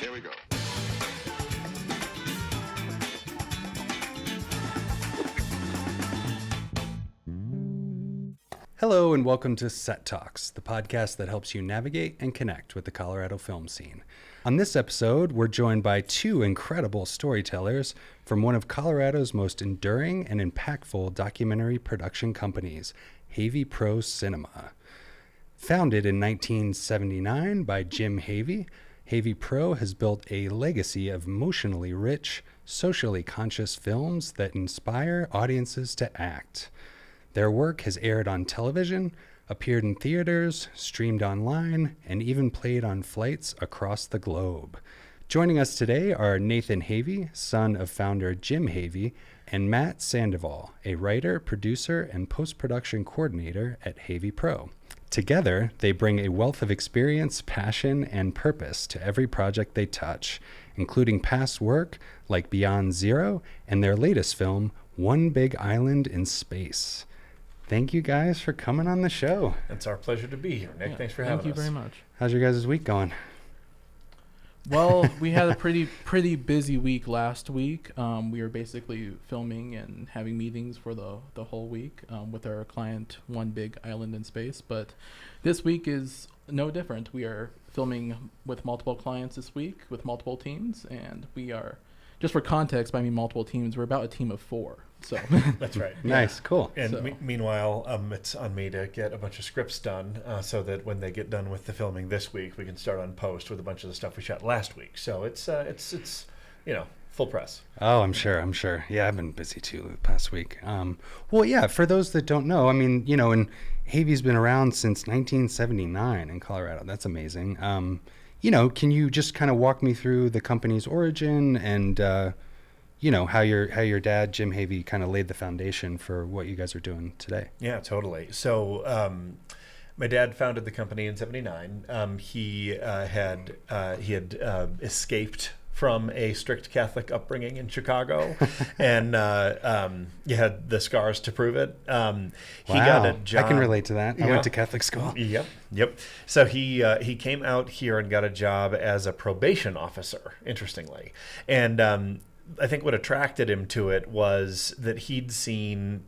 Here we go. Hello and welcome to Set Talks, the podcast that helps you navigate and connect with the Colorado film scene. On this episode, we're joined by two incredible storytellers from one of Colorado's most enduring and impactful documentary production companies, Havey Pro Cinema. Founded in 1979 by Jim Havey, Havey Pro has built a legacy of emotionally rich, socially conscious films that inspire audiences to act. Their work has aired on television, appeared in theaters, streamed online, and even played on flights across the globe. Joining us today are Nathan Havey, son of founder Jim Havey, and Matt Sandoval, a writer, producer, and post-production coordinator at Havey Pro. Together, they bring a wealth of experience, passion, and purpose to every project they touch, including past work like Beyond Zero and their latest film, One Big Island in Space. Thank you guys for coming on the show. It's our pleasure to be here, Nick. Thanks for having us. Thank you very much. How's your guys' week going? Well, we had a pretty busy week last week. We were basically filming and having meetings for the whole week with our client, One Big Island in Space. But this week is no different. We are filming with multiple clients this week with multiple teams, and we are, just for context, by I mean multiple teams, we're about a team of 4. So That's right. Nice, cool. And meanwhile, it's on me to get a bunch of scripts done so that when they get done with the filming this week, we can start on post with a bunch of the stuff we shot last week. So it's full press. Oh, I'm sure. Yeah, I've been busy too the past week. Well, yeah, for those that don't know, I mean, and Havey's been around since 1979 in Colorado. That's amazing. Can you just kind of walk me through the company's origin and how your dad, Jim Havey, kind of laid the foundation for what you guys are doing today? Yeah, totally. So my dad founded the company in '79. He had escaped from a strict Catholic upbringing in Chicago, and he had the scars to prove it. He got a job. I can relate to that. I went to Catholic school. Yep. So he came out here and got a job as a probation officer, interestingly. And I think what attracted him to it was that he'd seen,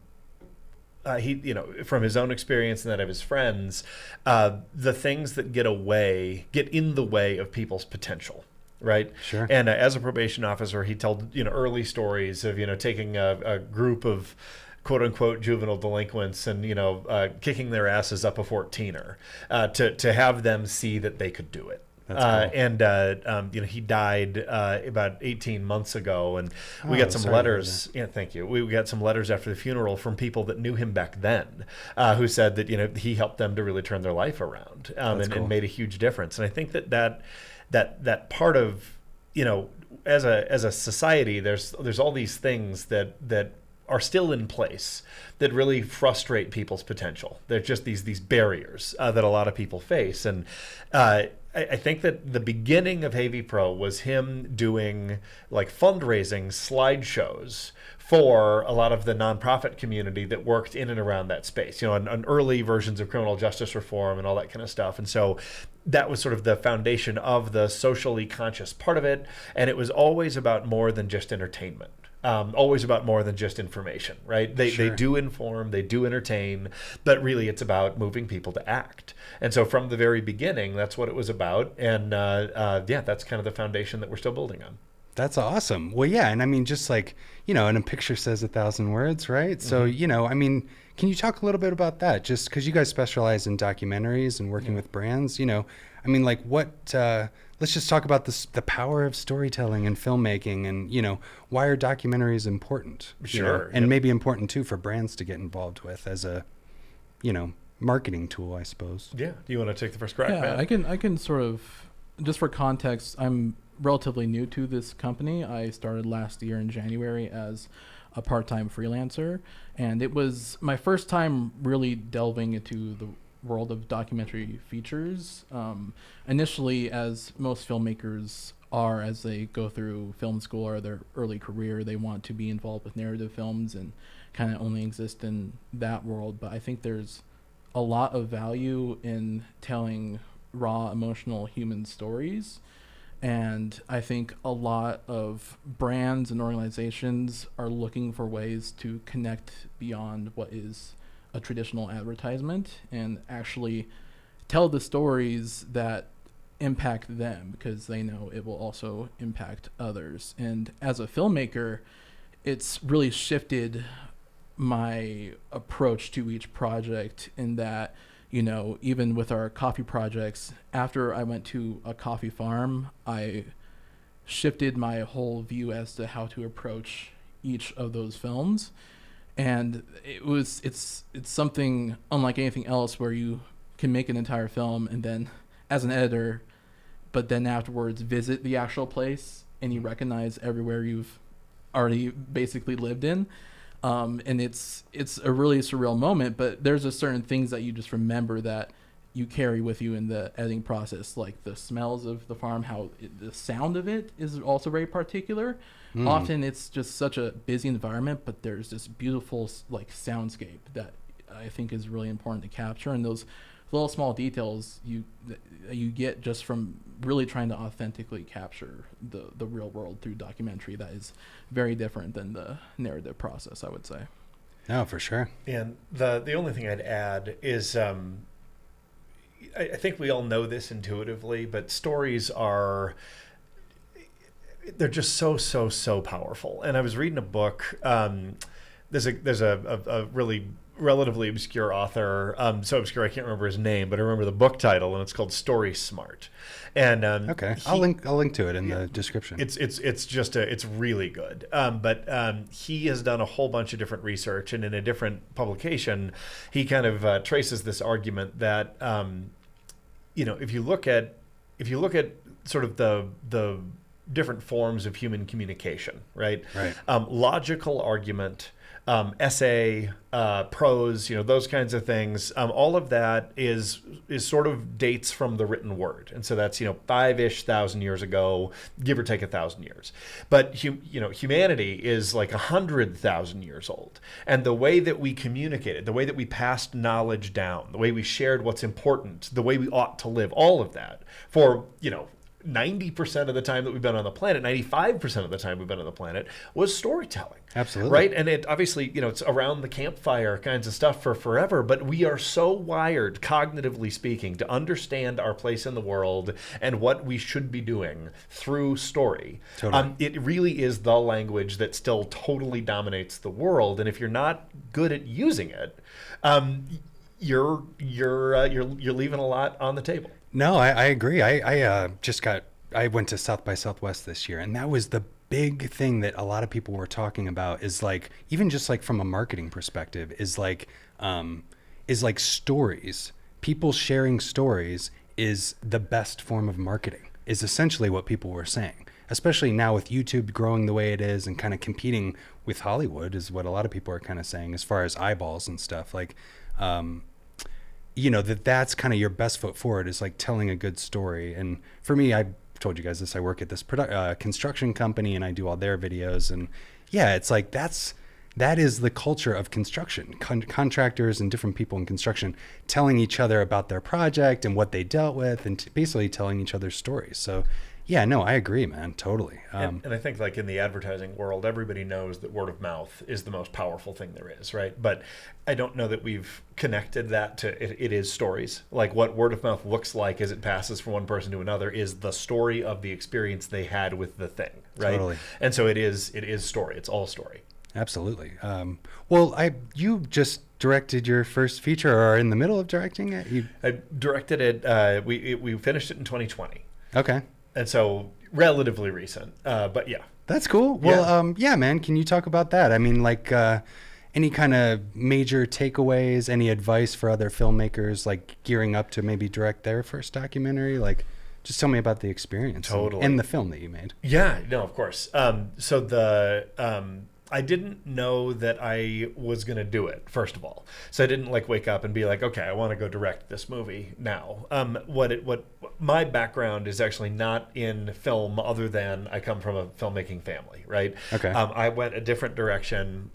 from his own experience and that of his friends, the things that get in the way of people's potential. Right. Sure. And as a probation officer, he told early stories of taking a group of quote unquote juvenile delinquents and kicking their asses up a 14er to have them see that they could do it. That's cool. He died about 18 months ago, and we got some letters. Yeah, thank you. We got some letters after the funeral from people that knew him back then, who said that he helped them to really turn their life around, and made a huge difference. And I think that part of as a society, there's all these things that are still in place that really frustrate people's potential. They're just these barriers that a lot of people face, and I think that the beginning of Havey Pro was him doing like fundraising slideshows for a lot of the nonprofit community that worked in and around that space, on early versions of criminal justice reform and all that kind of stuff. And so that was sort of the foundation of the socially conscious part of it. And it was always about more than just entertainment. Always about more than just information, right? They do inform, they do entertain, but really it's about moving people to act. And so from the very beginning, that's what it was about. And that's kind of the foundation that we're still building on. That's awesome. Well, yeah. And I mean, just like, and a picture says 1,000 words, right? So, can you talk a little bit about that? Just because you guys specialize in documentaries and working with brands, let's just talk about the power of storytelling and filmmaking and, why are documentaries important? Sure. And maybe important too for brands to get involved with as a, marketing tool, I suppose. Yeah. Do you want to take the first crack, Matt? I can sort of, just for context, I'm relatively new to this company. I started last year in January as a part-time freelancer, and it was my first time really delving into the world of documentary features. Initially, as most filmmakers are, as they go through film school or their early career, they want to be involved with narrative films and kind of only exist in that world. But I think there's a lot of value in telling raw, emotional human stories. And I think a lot of brands and organizations are looking for ways to connect beyond what is a traditional advertisement and actually tell the stories that impact them, because they know it will also impact others. And as a filmmaker, it's really shifted my approach to each project in that, you know, even with our coffee projects, after I went to a coffee farm, I shifted my whole view as to how to approach each of those films. And it's something unlike anything else, where you can make an entire film and then, as an editor, but then afterwards visit the actual place and you recognize everywhere you've already basically lived in. And it's a really surreal moment, but there's a certain things that you just remember that you carry with you in the editing process, like the smells of the farm, the sound of it is also very particular. Often it's just such a busy environment, but there's this beautiful like soundscape that I think is really important to capture, and those little small details you get just from really trying to authentically capture the real world through documentary that is very different than the narrative process, I would say. No, for sure. And the only thing I'd add is I think we all know this intuitively, but stories they're just so powerful. And I was reading a book. There's a really relatively obscure author, so obscure I can't remember his name, but I remember the book title, and it's called Story Smart. And okay, I'll link to it in the description. It's really good. But he has done a whole bunch of different research, and in a different publication, he kind of traces this argument that if you look at sort of the different forms of human communication, right? Logical argument, essay, prose, those kinds of things. All of that is sort of dates from the written word, and so that's 5-ish thousand years ago, give or take 1,000 years. But humanity is like 100,000 years old, and the way that we communicated, the way that we passed knowledge down, the way we shared what's important, the way we ought to live, all of that for 90% of the time that we've been on the planet, 95% of the time we've been on the planet, was storytelling. Absolutely. Right? And it obviously, it's around the campfire kinds of stuff for forever, but we are so wired, cognitively speaking, to understand our place in the world and what we should be doing through story. Totally. It really is the language that still totally dominates the world. And if you're not good at using it, you're leaving a lot on the table. No, I agree. I went to South by Southwest this year, and that was the big thing that a lot of people were talking about, is like, even just like from a marketing perspective, is like stories. People sharing stories is the best form of marketing, is essentially what people were saying, especially now with YouTube growing the way it is and kind of competing with Hollywood, is what a lot of people are kind of saying as far as eyeballs and stuff. Like, that's kind of your best foot forward, is like telling a good story. And for me, I told you guys this, I work at this construction company, and I do all their videos. And yeah, it's like that is the culture of construction. Contractors and different people in construction telling each other about their project and what they dealt with, and basically telling each other stories. So yeah, no, I agree, man, totally. And I think, like, in the advertising world, everybody knows that word of mouth is the most powerful thing there is, right? But I don't know that we've connected that to it is stories. Like, what word of mouth looks like as it passes from one person to another is the story of the experience they had with the thing, right? Totally. And so it is story. It's all story. Absolutely. Well, you just directed your first feature, or are in the middle of directing it? I directed it. We finished it in 2020. Okay. And so relatively recent, but yeah. That's cool. Well, yeah, man, can you talk about that? I mean, like, any kind of major takeaways, any advice for other filmmakers, like gearing up to maybe direct their first documentary? Like, just tell me about the experience. Totally. And the film that you made. Yeah, no, of course. So I didn't know that I was going to do it, first of all. So I didn't wake up and be like, okay, I want to go direct this movie now. What my background is actually not in film, other than I come from a filmmaking family, right? Okay. I went a different direction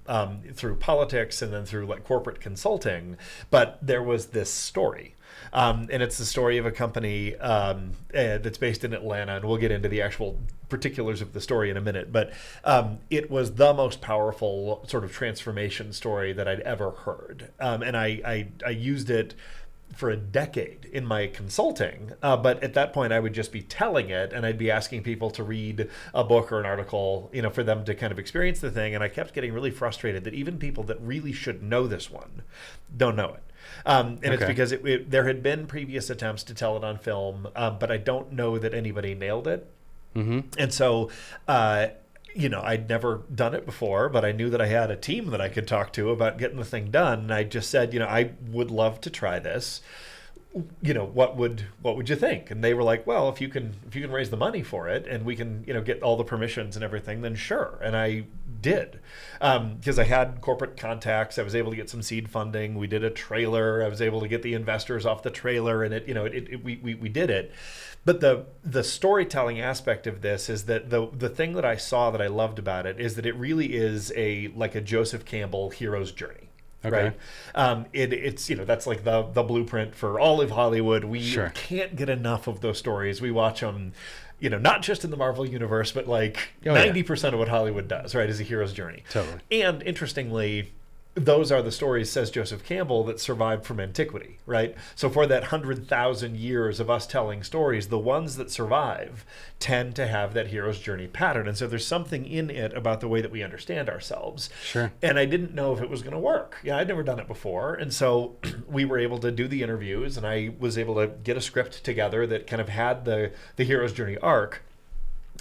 through politics and then through corporate consulting, but there was this story. And it's the story of a company that's based in Atlanta, and we'll get into the actual particulars of the story in a minute. But it was the most powerful sort of transformation story that I'd ever heard. And I used it for a decade in my consulting, but at that point I would just be telling it, and I'd be asking people to read a book or an article, for them to kind of experience the thing. And I kept getting really frustrated that even people that really should know this one don't know it. And it's because there had been previous attempts to tell it on film, but I don't know that anybody nailed it. Mm-hmm. And so I'd never done it before, but I knew that I had a team that I could talk to about getting the thing done. And I just said, I would love to try this. What would you think? And they were like, well, if you can raise the money for it and we can, get all the permissions and everything, then sure. And I did, because I had corporate contacts. I was able to get some seed funding. We did a trailer. I was able to get the investors off the trailer, and we did it. But the storytelling aspect of this is that the thing that I saw that I loved about it is that it really is like a Joseph Campbell hero's journey. Okay. Right. It's that's like the blueprint for all of Hollywood. We Sure. can't get enough of those stories. We watch them, not just in the Marvel universe, but like 90% of what Hollywood does, right, is a hero's journey. Totally. And interestingly, those are the stories, says Joseph Campbell, that survived from antiquity, right? So for that 100,000 years of us telling stories, the ones that survive tend to have that hero's journey pattern. And so there's something in it about the way that we understand ourselves. Sure. And I didn't know if it was going to work. I'd never done it before. And so we were able to do the interviews, and I was able to get a script together that kind of had the hero's journey arc.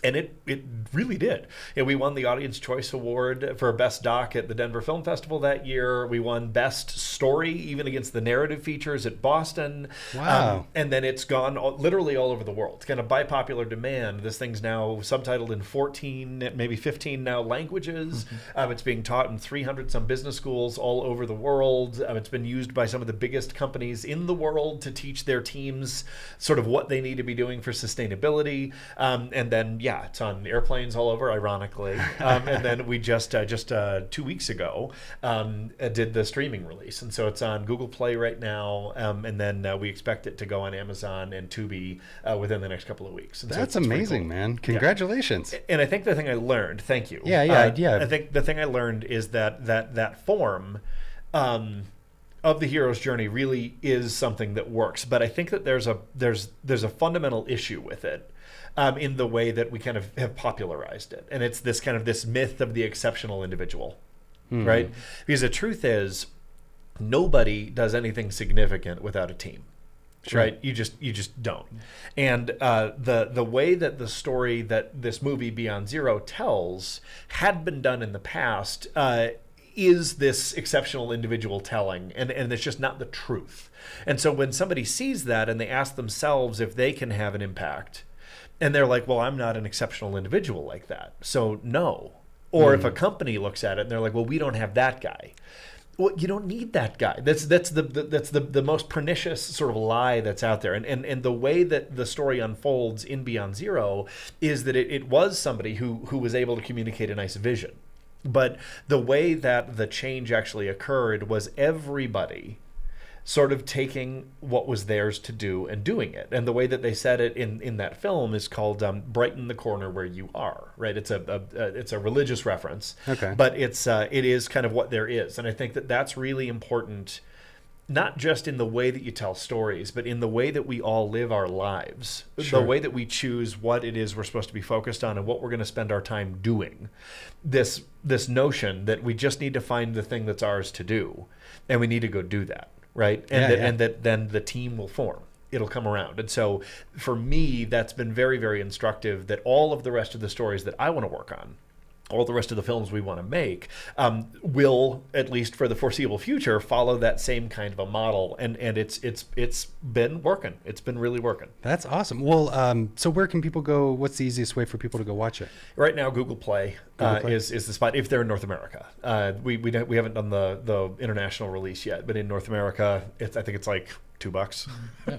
And it really did. We won the Audience Choice Award for Best Doc at the Denver Film Festival that year. We won Best Story, even against the narrative features at Boston. Wow. And then it's gone literally all over the world. It's kind of by popular demand. This thing's now subtitled in 14, maybe 15 now languages. Mm-hmm. It's being taught in 300 some business schools all over the world. It's been used by some of the biggest companies in the world to teach their teams sort of what they need to be doing for sustainability. And then, it's on airplanes all over, ironically. And then we just 2 weeks ago did the streaming release. And so it's on Google Play right now. And then we expect it to go on Amazon and Tubi within the next couple of weeks. And That's so it's amazing, cool. man. Congratulations. Yeah. And I think the thing I learned, thank you. Yeah. I think the thing I learned is that form of the hero's journey really is something that works. But I think that there's a fundamental issue with it. In the way that we kind of have popularized it. And it's this myth of the exceptional individual, right? Because the truth is, nobody does anything significant without a team, right? You just don't. And the way that the story that this movie Beyond Zero tells had been done in the past is this exceptional individual telling, and it's just not the truth. And so when somebody sees that and they ask themselves if they can have an impact, and they're like, well, I'm not an exceptional individual like that, so no. Or if a company looks at it and they're like, well, we don't have that guy. Well, you don't need that guy. That's the most pernicious sort of lie that's out there. And the way that the story unfolds in Beyond Zero is that it was somebody who was able to communicate a nice vision. But the way that the change actually occurred was everybody sort of taking what was theirs to do and doing it. And the way that they said it in that film is called "Brighten the Corner Where You Are." Right? It's a religious reference, but it is kind of what there is. And I think that that's really important, not just in the way that you tell stories, but in the way that we all live our lives, the way that we choose what it is we're supposed to be focused on and what we're going to spend our time doing. This notion that we just need to find the thing that's ours to do, and we need to go do that. Right. And that then the team will form. It'll come around. And so for me, that's been very, very instructive, that all of the rest of the stories that I want to work on, all the rest of the films we want to make, will, at least for the foreseeable future, follow that same kind of a model. And it's been working. It's been really working. That's awesome. Well, so where can people go? What's the easiest way for people to go watch it? Right now, Google Play is the spot, if they're in North America. We haven't done the international release yet, but in North America, I think it's like $2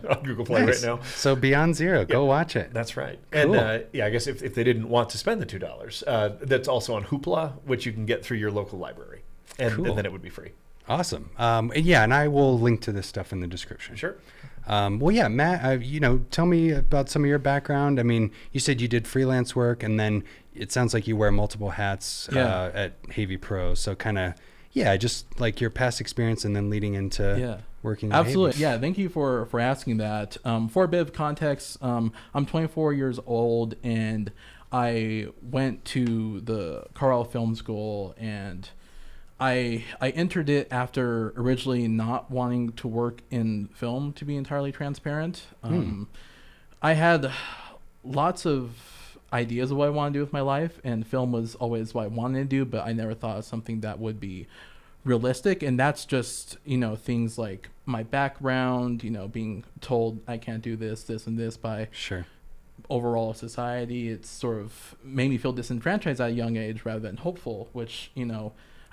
on Google Play right now. So Beyond Zero, go watch it. That's right. Cool. And I guess if they didn't want to spend the $2, that's also on Hoopla, which you can get through your local library, and then it would be free. Awesome. And I will link to this stuff in the description. Sure. Well, yeah, Matt, tell me about some of your background. I mean, you said you did freelance work, and then it sounds like you wear multiple hats at Havey Pro. So kind of, just like your past experience and then leading into working at Absolutely. Havey. Yeah, thank you for asking that. For a bit of context, I'm 24 years old, and I went to the Carl Film School, and I entered it after originally not wanting to work in film, to be entirely transparent. I had lots of ideas of what I wanted to do with my life, and film was always what I wanted to do, but I never thought of something that would be realistic. And that's just, things like my background, being told I can't do this, and this by overall society. It's sort of made me feel disenfranchised at a young age rather than hopeful, which,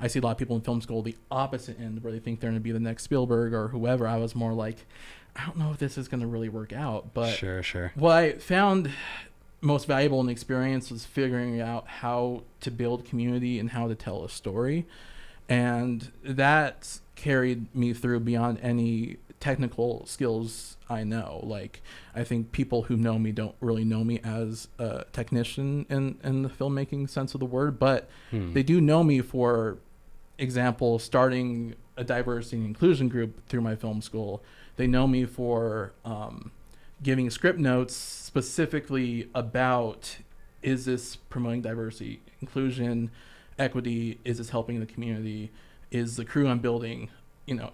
I see a lot of people in film school the opposite end, where they think they're going to be the next Spielberg or whoever. I was more like, I don't know if this is going to really work out. But what I found most valuable in the experience was figuring out how to build community and how to tell a story. And that carried me through beyond any technical skills I know. Like, I think people who know me don't really know me as a technician in the filmmaking sense of the word, but they do know me, for example, starting a diversity and inclusion group through my film school. They know me for giving script notes specifically about, is this promoting diversity, inclusion, equity? Is this helping the community? Is the crew I'm building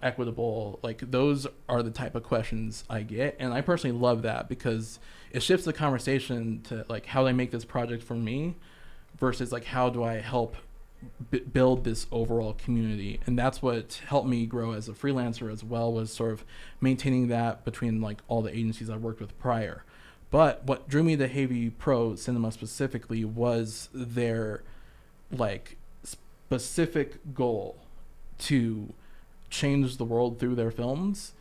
equitable? Like, those are the type of questions I get, and I personally love that because it shifts the conversation to like, how do I make this project for me versus like, how do I help build this overall community? And that's what helped me grow as a freelancer as well, was sort of maintaining that between like all the agencies I worked with prior. But what drew me to Havey Pro Cinema specifically was their like specific goal to change the world through their films.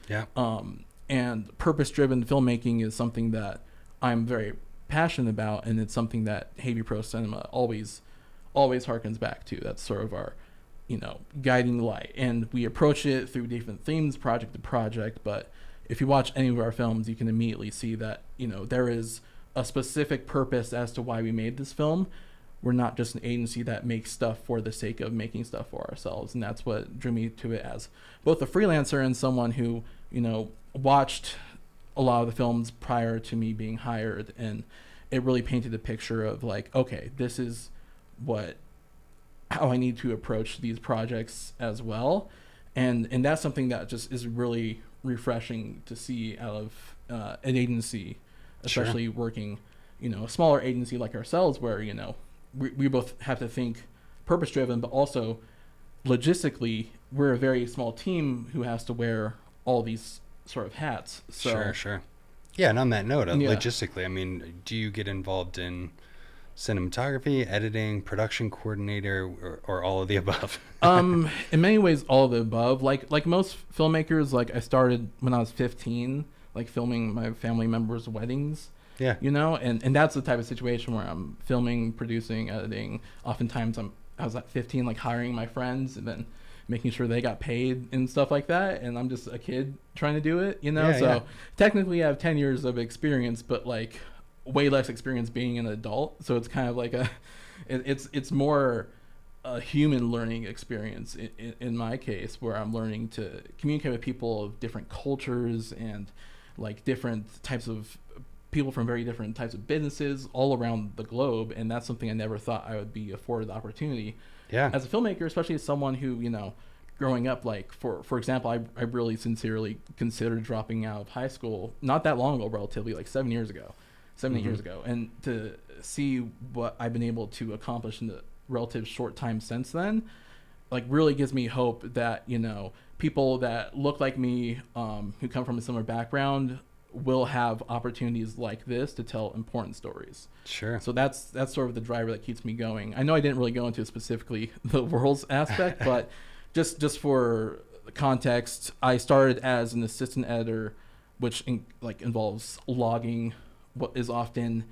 And purpose-driven filmmaking is something that I'm very passionate about, and it's something that Havey Pro Cinema always harkens back to. That's sort of our guiding light, and we approach it through different themes, project to project. But if you watch any of our films, you can immediately see that there is a specific purpose as to why we made this film. We're not just an agency that makes stuff for the sake of making stuff for ourselves. And that's what drew me to it as both a freelancer and someone who, watched a lot of the films prior to me being hired. And it really painted a picture of like, okay, this is how I need to approach these projects as well. And that's something that just is really refreshing to see out of an agency, especially working, a smaller agency like ourselves, where, we both have to think purpose-driven, but also logistically, we're a very small team who has to wear all these sort of hats. So, Sure. Yeah, and on that note, logistically, I mean, do you get involved in cinematography, editing, production coordinator, or all of the above? In many ways, all of the above. Like most filmmakers, like I started when I was 15, like filming my family members' weddings. Yeah. And that's the type of situation where I'm filming, producing, editing. Oftentimes I was at 15, like hiring my friends and then making sure they got paid and stuff like that. And I'm just a kid trying to do it, So technically I have 10 years of experience, but like way less experience being an adult. So it's kind of like it's more a human learning experience in my case, where I'm learning to communicate with people of different cultures and like different types of people from very different types of businesses all around the globe. And that's something I never thought I would be afforded the opportunity as a filmmaker, especially as someone who, growing up, like for example, I really sincerely considered dropping out of high school not that long ago, relatively, like 7 years ago, 7 8 years ago. And to see what I've been able to accomplish in the relative short time since then, like really gives me hope that, people that look like me, who come from a similar background, will have opportunities like this to tell important stories. Sure. So that's sort of the driver that keeps me going. I know I didn't really go into specifically the world's aspect, but just for context, I started as an assistant editor, which involves logging what is often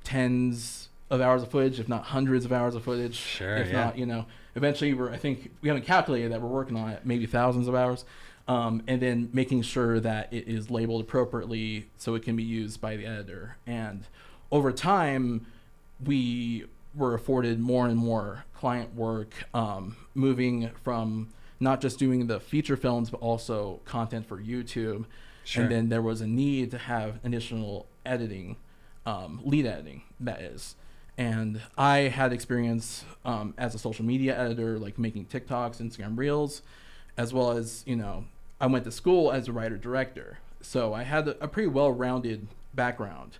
tens of hours of footage, if not hundreds of hours of footage. Sure. If not, eventually I think we haven't calculated that, we're working on it, maybe thousands of hours. and then making sure that it is labeled appropriately so it can be used by the editor. And over time, we were afforded more and more client work, moving from not just doing the feature films, but also content for YouTube. Sure. And then there was a need to have additional editing, lead editing, that is. And I had experience as a social media editor, like making TikToks, Instagram Reels, as well as, I went to school as a writer-director. So I had a pretty well-rounded background.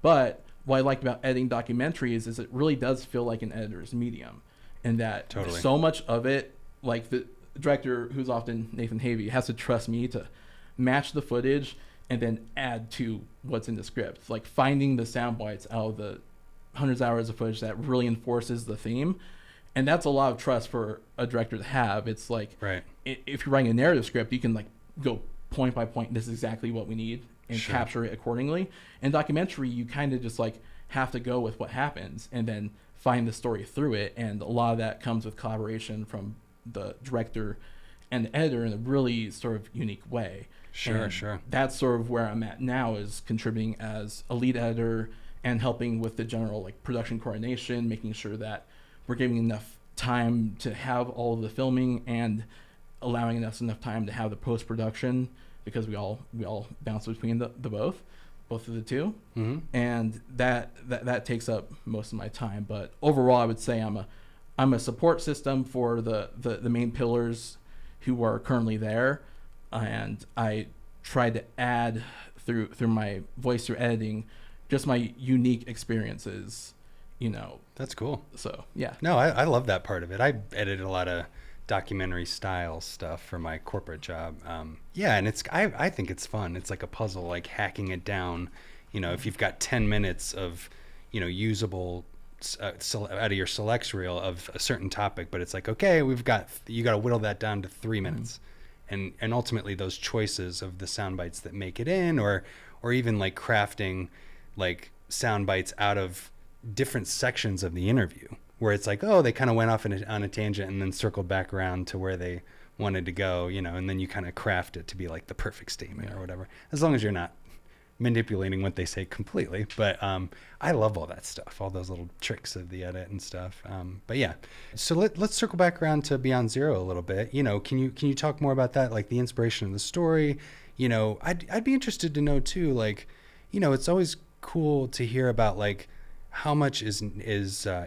But what I liked about editing documentaries is it really does feel like an editor's medium. And that so much of it, like the director, who's often Nathan Havey, has to trust me to match the footage and then add to what's in the script. Like finding the sound bites out of the hundreds of hours of footage that really enforces the theme. And that's a lot of trust for a director to have. It's like, if you're writing a narrative script, you can like go point by point, this is exactly what we need, and capture it accordingly. In documentary, you kind of just like have to go with what happens and then find the story through it. And a lot of that comes with collaboration from the director and the editor in a really sort of unique way. Sure. That's sort of where I'm at now, is contributing as a lead editor and helping with the general like production coordination, making sure that we're giving enough time to have all of the filming and allowing us enough time to have the post-production, because we all bounce between the both of the two. Mm-hmm. And that takes up most of my time. But overall, I would say I'm a support system for the main pillars who are currently there, and I try to add through my voice through editing just my unique experiences, That's cool. So yeah. No, I love that part of it. I edited a lot of documentary style stuff for my corporate job. And I think it's fun. It's like a puzzle, like hacking it down. If you've got 10 minutes of usable out of your selects reel of a certain topic, but it's like, okay, you got to whittle that down to 3 minutes. And ultimately those choices of the sound bites that make it in, or even like crafting like sound bites out of different sections of the interview, where it's like, oh, they kind of went off on a tangent and then circled back around to where they wanted to go, and then you kind of craft it to be like the perfect statement or whatever, as long as you're not manipulating what they say completely. But I love all that stuff, all those little tricks of the edit and stuff. But yeah, so let's circle back around to Beyond Zero a little bit. Can you talk more about that, like the inspiration of the story? I'd be interested to know too, like, it's always cool to hear about like how much is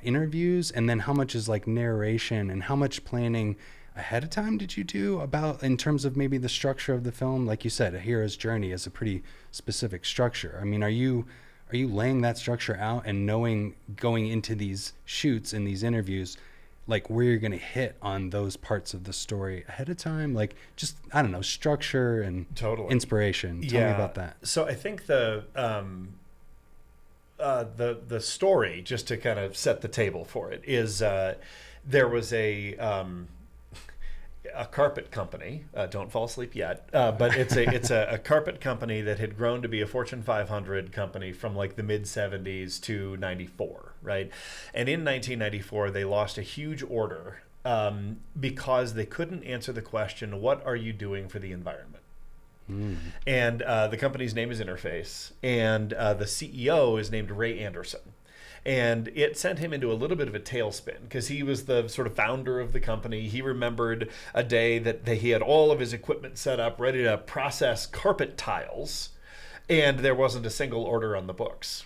interviews, and then how much is like narration, and how much planning ahead of time did you do about in terms of maybe the structure of the film? Like you said, A Hero's Journey is a pretty specific structure. I mean, are you laying that structure out and knowing going into these shoots and these interviews, like where you're going to hit on those parts of the story ahead of time? Like just, I don't know, structure and inspiration. Tell me about that. So I think the story, just to kind of set the table for it, is there was a carpet company. Don't fall asleep yet. But it's a carpet company that had grown to be a Fortune 500 company from like the mid 70s to 94, right? And in 1994, they lost a huge order because they couldn't answer the question, what are you doing for the environment? And the company's name is Interface, and the CEO is named Ray Anderson. And it sent him into a little bit of a tailspin, because he was the sort of founder of the company. He remembered a day that he had all of his equipment set up, ready to process carpet tiles, and there wasn't a single order on the books.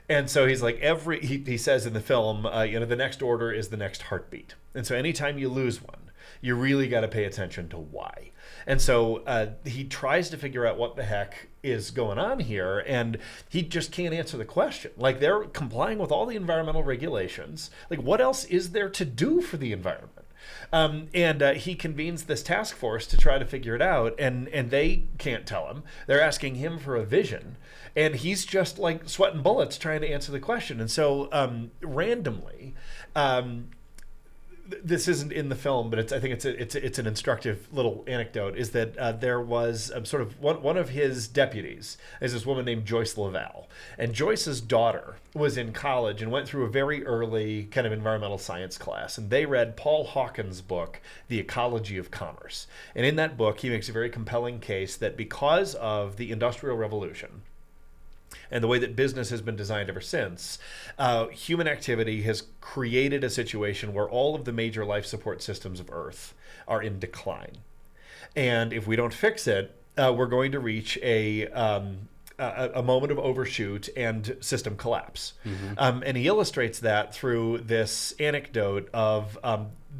And so he's like, he says in the film, the next order is the next heartbeat. And so anytime you lose one, you really got to pay attention to why. And so he tries to figure out what the heck is going on here, and he just can't answer the question. Like, they're complying with all the environmental regulations. Like, what else is there to do for the environment? And he convenes this task force to try to figure it out, and they can't tell him. They're asking him for a vision, and he's just like sweating bullets trying to answer the question. And so randomly, this isn't in the film, but I think it's an instructive little anecdote. Is that there was sort of one of his deputies is this woman named Joyce Laval, and Joyce's daughter was in college and went through a very early kind of environmental science class, and they read Paul Hawken's book, The Ecology of Commerce. And in that book, he makes a very compelling case that because of the Industrial Revolution and the way that business has been designed ever since, human activity has created a situation where all of the major life support systems of Earth are in decline. And if we don't fix it, we're going to reach a moment of overshoot and system collapse. And he illustrates that through this anecdote of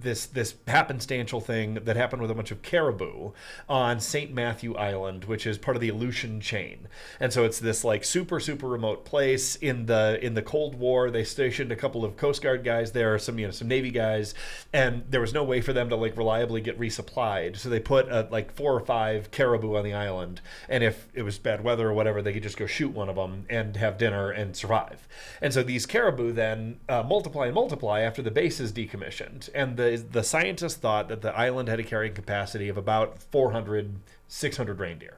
this happenstantial thing that happened with a bunch of caribou on St. Matthew Island, which is part of the Aleutian chain. And so it's this like super remote place. In the Cold War, they stationed a couple of Coast Guard guys there, some Navy guys, and there was no way for them to like reliably get resupplied. So they put like 4 or 5 caribou on the island, and if it was bad weather or whatever, they could just go shoot one of them and have dinner and survive. And so these caribou then multiply after the base is decommissioned. And the scientists thought that the island had a carrying capacity of about 600 reindeer.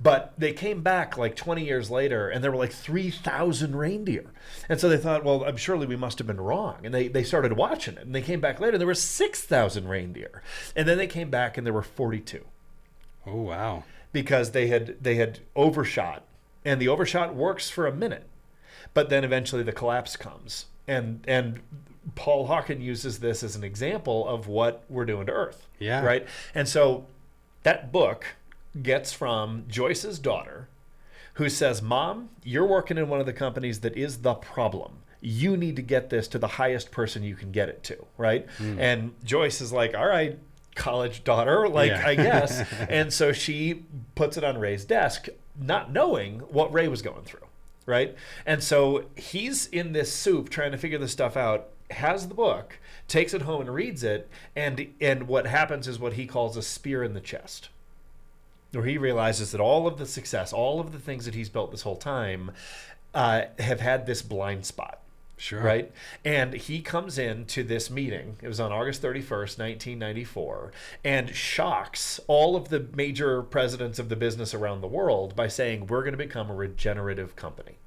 But they came back like 20 years later, and there were like 3,000 reindeer. And so they thought, well, surely we must have been wrong. And they started watching it. And they came back later, and there were 6,000 reindeer. And then they came back, and there were 42. Oh, wow. Because they had overshot. And the overshot works for a minute. But then eventually the collapse comes. And Paul Hawken uses this as an example of what we're doing to Earth. Yeah. Right? And so that book gets from Joyce's daughter, who says, Mom, you're working in one of the companies that is the problem. You need to get this to the highest person you can get it to, right? And Joyce is like, all right, college daughter, I guess. And so she puts it on Ray's desk, not knowing what Ray was going through, right? And so he's in this soup trying to figure this stuff out, has the book, takes it home and reads it, and what happens is what he calls a spear in the chest, where he realizes that all of the success, all of the things that he's built this whole time have had this blind spot. Sure. Right? And he comes into this meeting, it was on August 31st, 1994, and shocks all of the major presidents of the business around the world by saying, we're going to become a regenerative company.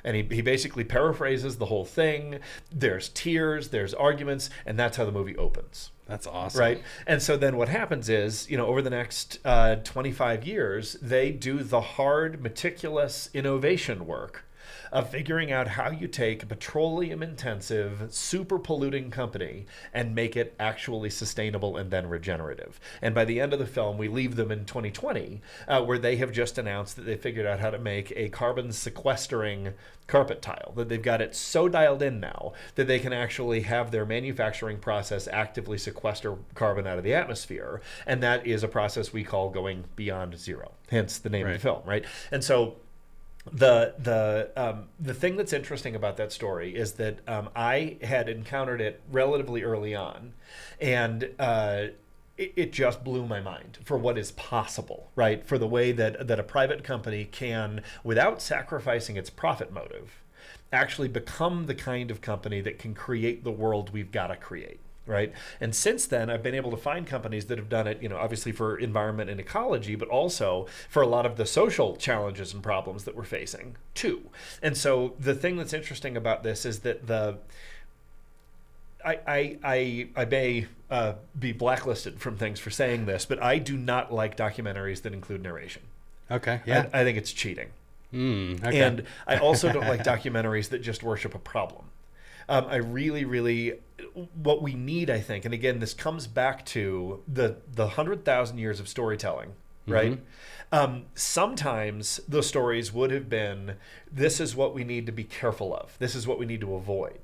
And he basically paraphrases the whole thing. There's tears, there's arguments, and that's how the movie opens. That's awesome. Right? And so then what happens is, over the next 25 years, they do the hard, meticulous innovation work of figuring out how you take a petroleum-intensive, super polluting company and make it actually sustainable and then regenerative. And by the end of the film, we leave them in 2020, where they have just announced that they figured out how to make a carbon sequestering carpet tile, that they've got it so dialed in now that they can actually have their manufacturing process actively sequester carbon out of the atmosphere. And that is a process we call going beyond zero, hence the name of the film, right? And so the thing that's interesting about that story is that I had encountered it relatively early on, and it just blew my mind for what is possible, right? For the way that a private company can, without sacrificing its profit motive, actually become the kind of company that can create the world we've got to create. Right. And since then, I've been able to find companies that have done it, obviously for environment and ecology, but also for a lot of the social challenges and problems that we're facing too. And so the thing that's interesting about this is that I may be blacklisted from things for saying this, but I do not like documentaries that include narration. Okay. Yeah. I think it's cheating. Okay. And I also don't like documentaries that just worship a problem. I really, what we need, I think, and again, this comes back to the 100,000 years of storytelling, right? Sometimes the stories would have been, this is what we need to be careful of. This is what we need to avoid.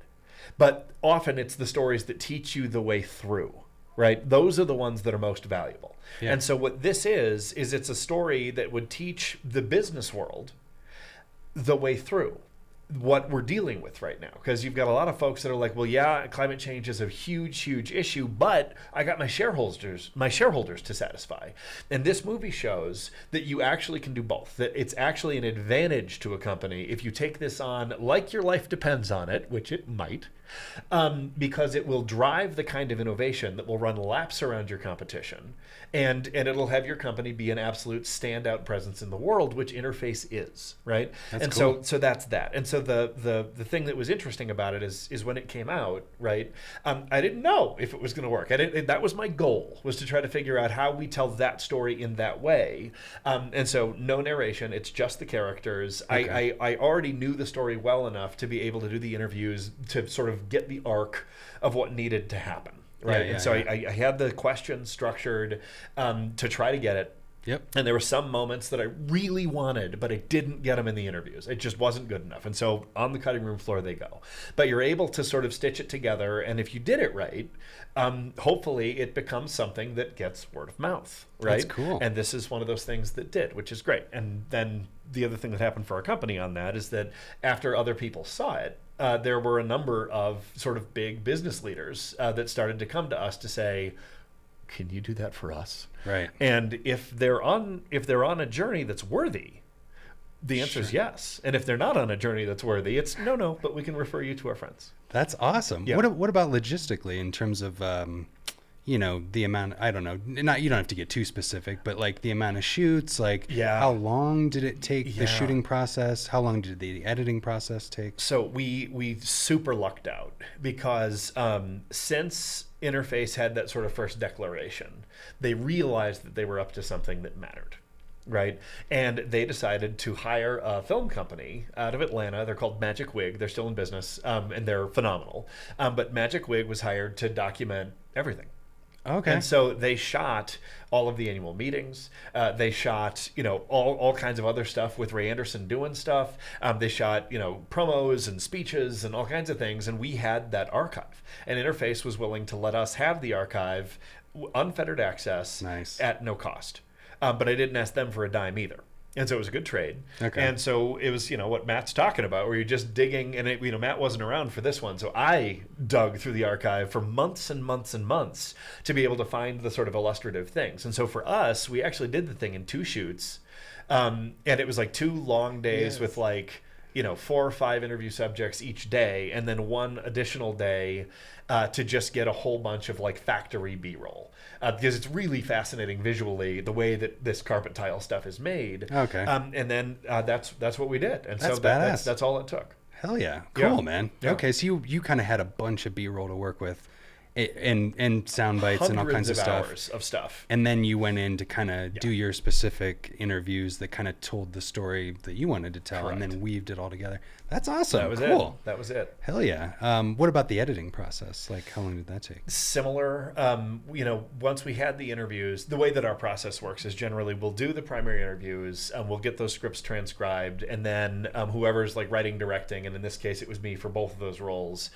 But often it's the stories that teach you the way through, right? Those are the ones that are most valuable. Yeah. And so what this is it's a story that would teach the business world the way through. what we're dealing with right now, because you've got a lot of folks that are like, well, yeah, climate change is a huge issue, but I got my shareholders to satisfy. And this movie shows that you actually can do both, that it's actually an advantage to a company if you take this on like your life depends on it, which it might, because it will drive the kind of innovation that will run laps around your competition, and it'll have your company be an absolute standout presence in the world, which Interface is, right? That's and cool. so that's that. And so the thing that was interesting about it is when it came out, right? I didn't know if it was going to work. That was my goal, was to try to figure out how we tell that story in that way. And so no narration, it's just the characters. Okay. I already knew the story well enough to be able to do the interviews to sort of get the arc of what needed to happen, right? And so I had the questions structured to try to get it. Yep. And there were some moments that I really wanted, but I didn't get them in the interviews. It just wasn't good enough. And so on the cutting room floor they go. But you're able to sort of stitch it together, and if you did it right, hopefully it becomes something that gets word of mouth, right? That's cool. And this is one of those things that did, which is great. And then the other thing that happened for our company on that is that after other people saw it, there were a number of sort of big business leaders that started to come to us to say, can you do that for us? Right. And if they're on a journey that's worthy, the answer is yes. And if they're not on a journey that's worthy, it's no, but we can refer you to our friends. That's awesome. Yeah. What about logistically in terms of the amount, I don't know, not, you don't have to get too specific, but like the amount of shoots, like how long did it take the shooting process? How long did the editing process take? So we super lucked out because since Interface had that sort of first declaration, they realized that they were up to something that mattered. Right. And they decided to hire a film company out of Atlanta. They're called Magic Wig. They're still in business, and they're phenomenal. But Magic Wig was hired to document everything. Okay. And so they shot all of the annual meetings. They shot, all kinds of other stuff with Ray Anderson doing stuff. They shot, promos and speeches and all kinds of things. And we had that archive. And Interface was willing to let us have the archive, unfettered access, at no cost. But I didn't ask them for a dime either. And so it was a good trade. Okay. And so it was, what Matt's talking about, where you're just digging, and Matt wasn't around for this one. So I dug through the archive for months and months and months to be able to find the sort of illustrative things. And so for us, we actually did the thing in 2 shoots. And it was like 2 long days with 4 or 5 interview subjects each day, and then 1 additional day to just get a whole bunch of factory B-roll. Because it's really fascinating visually the way that this carpet tile stuff is made. Okay. And then that's what we did. And That's so badass. that's all it took. Hell yeah. Cool, Yeah. man. Yeah. Okay, so you kind of had a bunch of B-roll to work with and sound bites and all kinds of stuff. Hours of stuff. And then you went in to kind of do your specific interviews that kind of told the story that you wanted to tell. Correct. And then weaved it all together. That's awesome. That was cool. it. That was it. Hell yeah. What about the editing process? Like, how long did that take? Similar. Once we had the interviews, the way that our process works is generally we'll do the primary interviews, we'll get those scripts transcribed, and then whoever's writing, directing, and in this case it was me for both of those roles,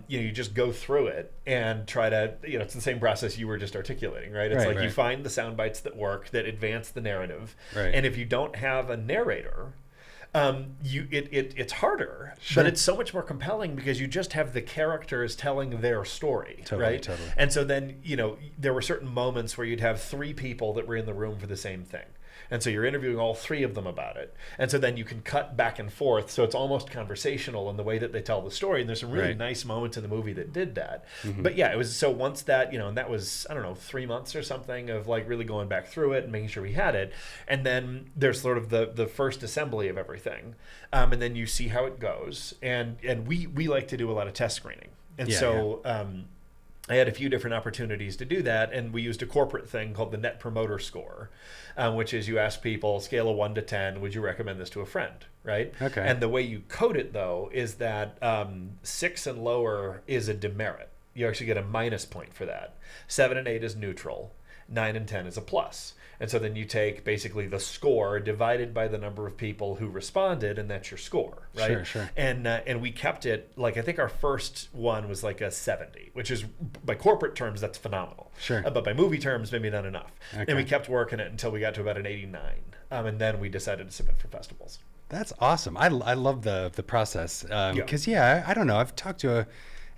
you just go through it and try to, it's the same process you were just articulating, right? It's you find the sound bites that work, that advance the narrative. Right. And if you don't have a narrator, it's harder, Sure. but it's so much more compelling because you just have the characters telling their story, right? Totally. And so then, there were certain moments where you'd have 3 people that were in the room for the same thing. And so you're interviewing all 3 of them about it. And so then you can cut back and forth. So it's almost conversational in the way that they tell the story. And there's some really nice moments in the movie that did that. Mm-hmm. But yeah, it was, so once that, and that was, 3 months or something of really going back through it and making sure we had it. And then there's sort of the first assembly of everything. And then you see how it goes. And we like to do a lot of test screening. And I had a few different opportunities to do that, and we used a corporate thing called the Net Promoter Score, which is you ask people, scale of 1 to 10, would you recommend this to a friend, right? Okay. And the way you code it, though, is that 6 and lower is a demerit. You actually get a minus point for that. 7 and 8 is neutral. 9 and 10 is a plus. And so then you take basically the score divided by the number of people who responded, and that's your score, right? Sure. And we kept it, I think our first one was a 70, which is, by corporate terms, that's phenomenal. Sure. But by movie terms, maybe not enough. Okay. And we kept working it until we got to about an 89. And then we decided to submit for festivals. That's awesome. I love the process because I don't know. I've talked to a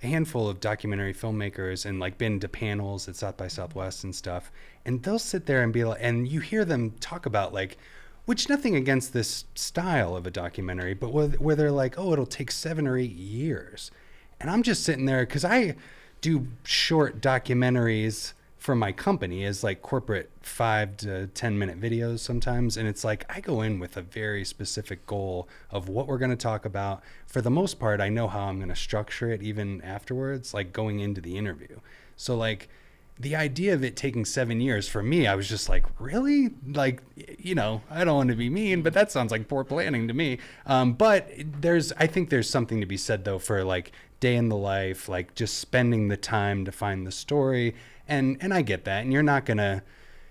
handful of documentary filmmakers and like been to panels at South by Southwest and stuff, and they'll sit there and be like, and you hear them talk about like, which nothing against this style of a documentary, but where they're like, oh, it'll take 7 or 8 years, and I'm just sitting there because I do short documentaries for my company as like corporate 5 to 10 minute videos sometimes, and it's like I go in with a very specific goal of what we're going to talk about. For the most part, I know how I'm going to structure it even afterwards, like going into the interview. So like the idea of it taking 7 years for me, I was just like, really? Like, you know, I don't want to be mean, but that sounds like poor planning to me. But I think there's something to be said though for like day in the life, like just spending the time to find the story. And I get that. And you're not going to,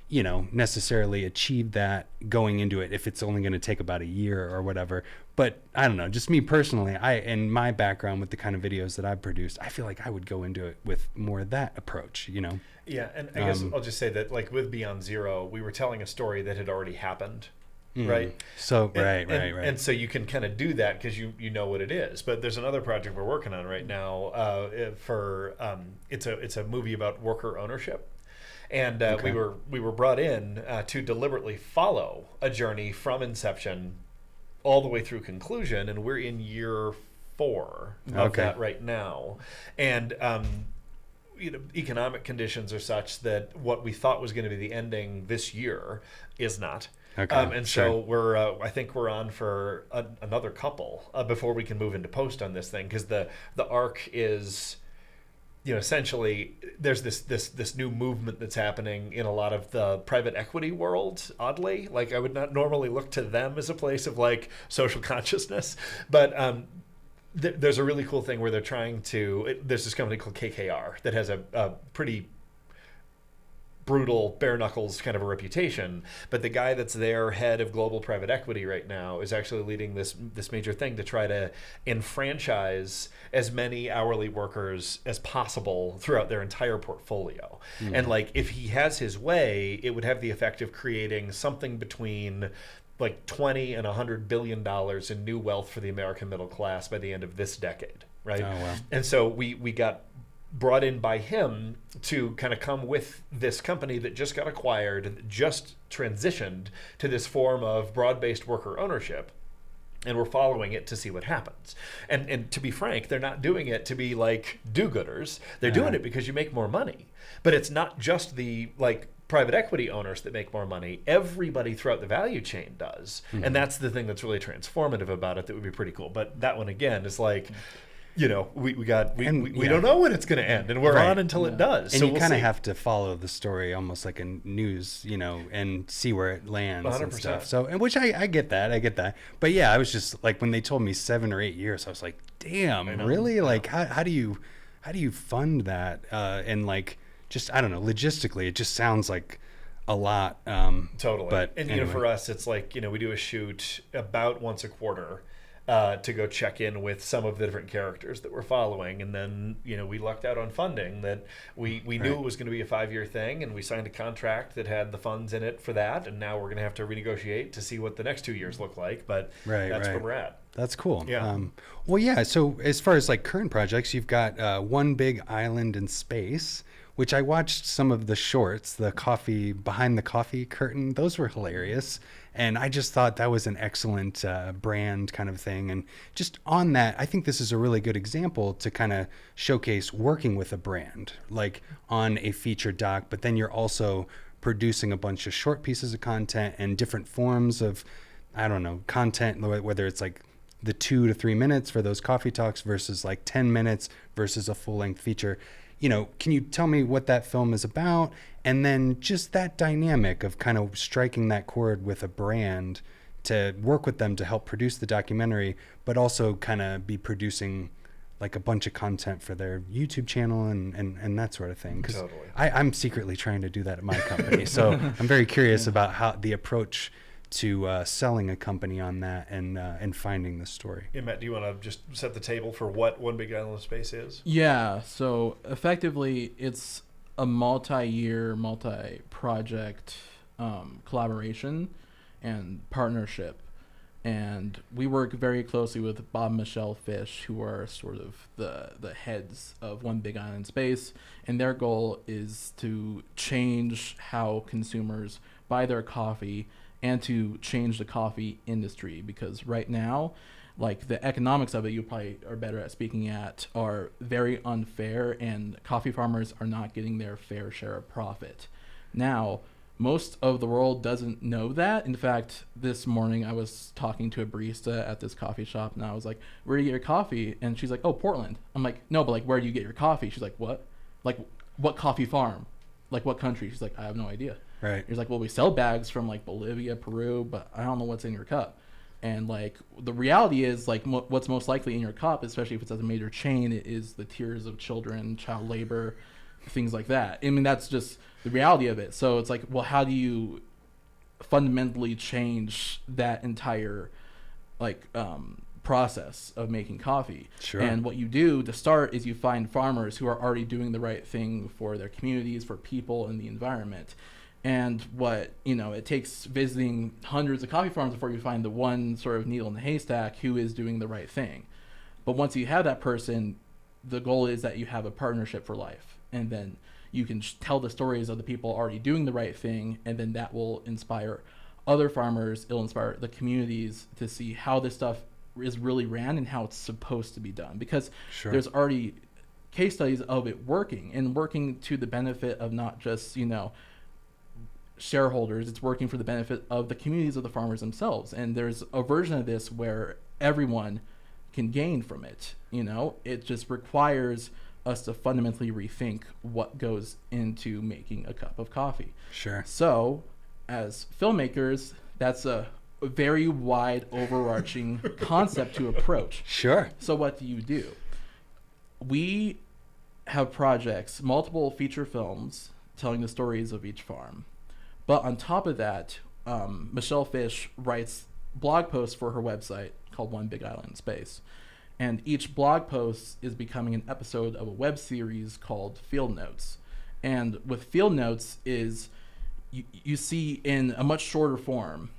you know, necessarily achieve that going into it if it's only going to take about a year or whatever. But I don't know, just me personally, in my background with the kind of videos that I've produced, I feel like I would go into it with more of that approach, you know? Yeah. And I guess I'll just say that like with Beyond Zero, we were telling a story that had already happened. Right. So right. And so you can kind of do that because you know what it is. But there's another project we're working on right now it's a movie about worker ownership, and we were brought in to deliberately follow a journey from inception all the way through conclusion, and we're in year 4 of that right now, and you know, economic conditions are such that what we thought was going to be the ending this year is not. So I think we're on for another couple before we can move into post on this thing, because the arc is, you know, essentially there's this new movement that's happening in a lot of the private equity world. Oddly, like I would not normally look to them as a place of like social consciousness, but there's a really cool thing where they're trying to. There's this company called KKR that has a pretty brutal, bare knuckles kind of a reputation, but the guy that's their head of global private equity right now is actually leading this major thing to try to enfranchise as many hourly workers as possible throughout their entire portfolio. And like if he has his way, it would have the effect of creating something between like 20 and $100 billion in new wealth for the American middle class by the end of this decade, right? Oh, wow. And so we got brought in by him to kind of come with this company that just got acquired, just transitioned to this form of broad-based worker ownership. And we're following it to see what happens. And to be frank, they're not doing it to be like do-gooders. They're doing it because you make more money. But it's not just the like private equity owners that make more money. Everybody throughout the value chain does. And that's the thing that's really transformative about it that would be pretty cool. But that one, again, is like, you know, we don't know when it's going to end, and we're on until it does. And so you kind of have to follow the story almost like a news, you know, and see where it lands 100%. and stuff. So, and which I get that. But yeah, I was just like, when they told me 7 or 8 years, I was like, damn, really? Like, how do you fund that? And like, just, I don't know, logistically, it just sounds like a lot. Totally. But and anyway. you know, for us, it's like, you know, we do a shoot about once a quarter. To go check in with some of the different characters that we're following, and then, you know, we lucked out on funding that we knew it was going to be a 5-year thing, and we signed a contract that had the funds in it for that, and now we're going to have to renegotiate to see what the next 2 years look like, but that's where we're at. That's cool. Yeah. Well, yeah. So as far as like current projects, you've got One Big Island in Space, which I watched some of the shorts, the coffee behind the coffee curtain. Those were hilarious. And I just thought that was an excellent brand kind of thing. And just on that, I think this is a really good example to kind of showcase working with a brand, like on a featured doc, but then you're also producing a bunch of short pieces of content and different forms of, I don't know, content, whether it's like the 2 to 3 minutes for those coffee talks versus like 10 minutes versus a full-length feature. You know, can you tell me what that film is about? And then just that dynamic of kind of striking that chord with a brand to work with them to help produce the documentary, but also kind of be producing like a bunch of content for their YouTube channel and that sort of thing. Because I'm secretly trying to do that at my company. So I'm very curious about how the approach to selling a company on that and finding the story. Yeah, Matt, do you want to just set the table for what One Big Island of Space is? Yeah, so effectively it's a multi-year, multi-project collaboration and partnership. And we work very closely with Bob and Michelle Fish, who are sort of the heads of One Big Island in Space. And their goal is to change how consumers buy their coffee and to change the coffee industry. Because right now, like, the economics of it, you probably are better at speaking at, are very unfair, and coffee farmers are not getting their fair share of profit. Now, most of the world doesn't know that. In fact, this morning I was talking to a barista at this coffee shop, and I was like, where do you get your coffee? And she's like, oh, Portland. I'm like, no, but like, where do you get your coffee? She's like, what? Like, what coffee farm? Like, what country? She's like, I have no idea. Right. He's like, well, we sell bags from like Bolivia, Peru, but I don't know what's in your cup. And like, the reality is, like, what's most likely in your cup, especially if it's at a major chain, is the tears of children, child labor, things like that. I mean, that's just the reality of it. So it's like, well, how do you fundamentally change that entire like process of making coffee? Sure. And what you do to start is you find farmers who are already doing the right thing for their communities, for people, and the environment. And what, it takes visiting hundreds of coffee farms before you find the one sort of needle in the haystack who is doing the right thing. But once you have that person, the goal is that you have a partnership for life. And then you can tell the stories of the people already doing the right thing, and then that will inspire other farmers. It'll inspire the communities to see how this stuff is really ran and how it's supposed to be done. Because there's already case studies of it working, and working to the benefit of not just, shareholders. It's working for the benefit of the communities of the farmers themselves. And there's a version of this where everyone can gain from it. It just requires us to fundamentally rethink what goes into making a cup of coffee. Sure. So, as filmmakers, that's a very wide, overarching concept to approach. Sure. So what do? We have projects, multiple feature films, telling the stories of each farm. But on top of that, Michelle Fish writes blog posts for her website called One Big Island in Space. And each blog post is becoming an episode of a web series called Field Notes. And with Field Notes is you see in a much shorter form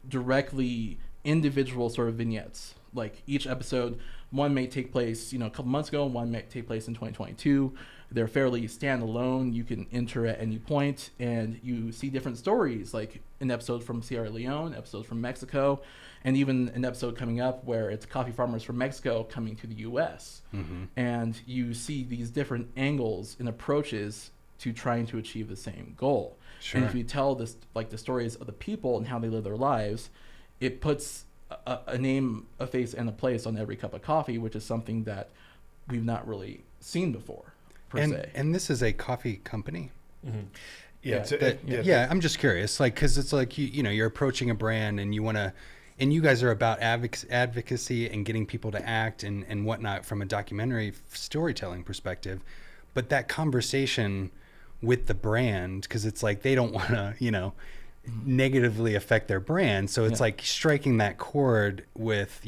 directly individual sort of vignettes. Like each episode, one may take place, a couple months ago, one may take place in 2022. They're fairly standalone. You can enter at any point, and you see different stories, like an episode from Sierra Leone, episodes from Mexico, and even an episode coming up where it's coffee farmers from Mexico coming to the U.S. Mm-hmm. And you see these different angles and approaches to trying to achieve the same goal. Sure. And if you tell this, like the stories of the people and how they live their lives, it puts a name, a face, and a place on every cup of coffee, which is something that we've not really seen before. And this is a coffee company. Mm-hmm. Yeah, I'm just curious, like, because it's like you're approaching a brand and you want to, and you guys are about advocacy and getting people to act and whatnot from a documentary storytelling perspective, but that conversation with the brand, because it's like they don't want to negatively affect their brand, so it's like striking that chord with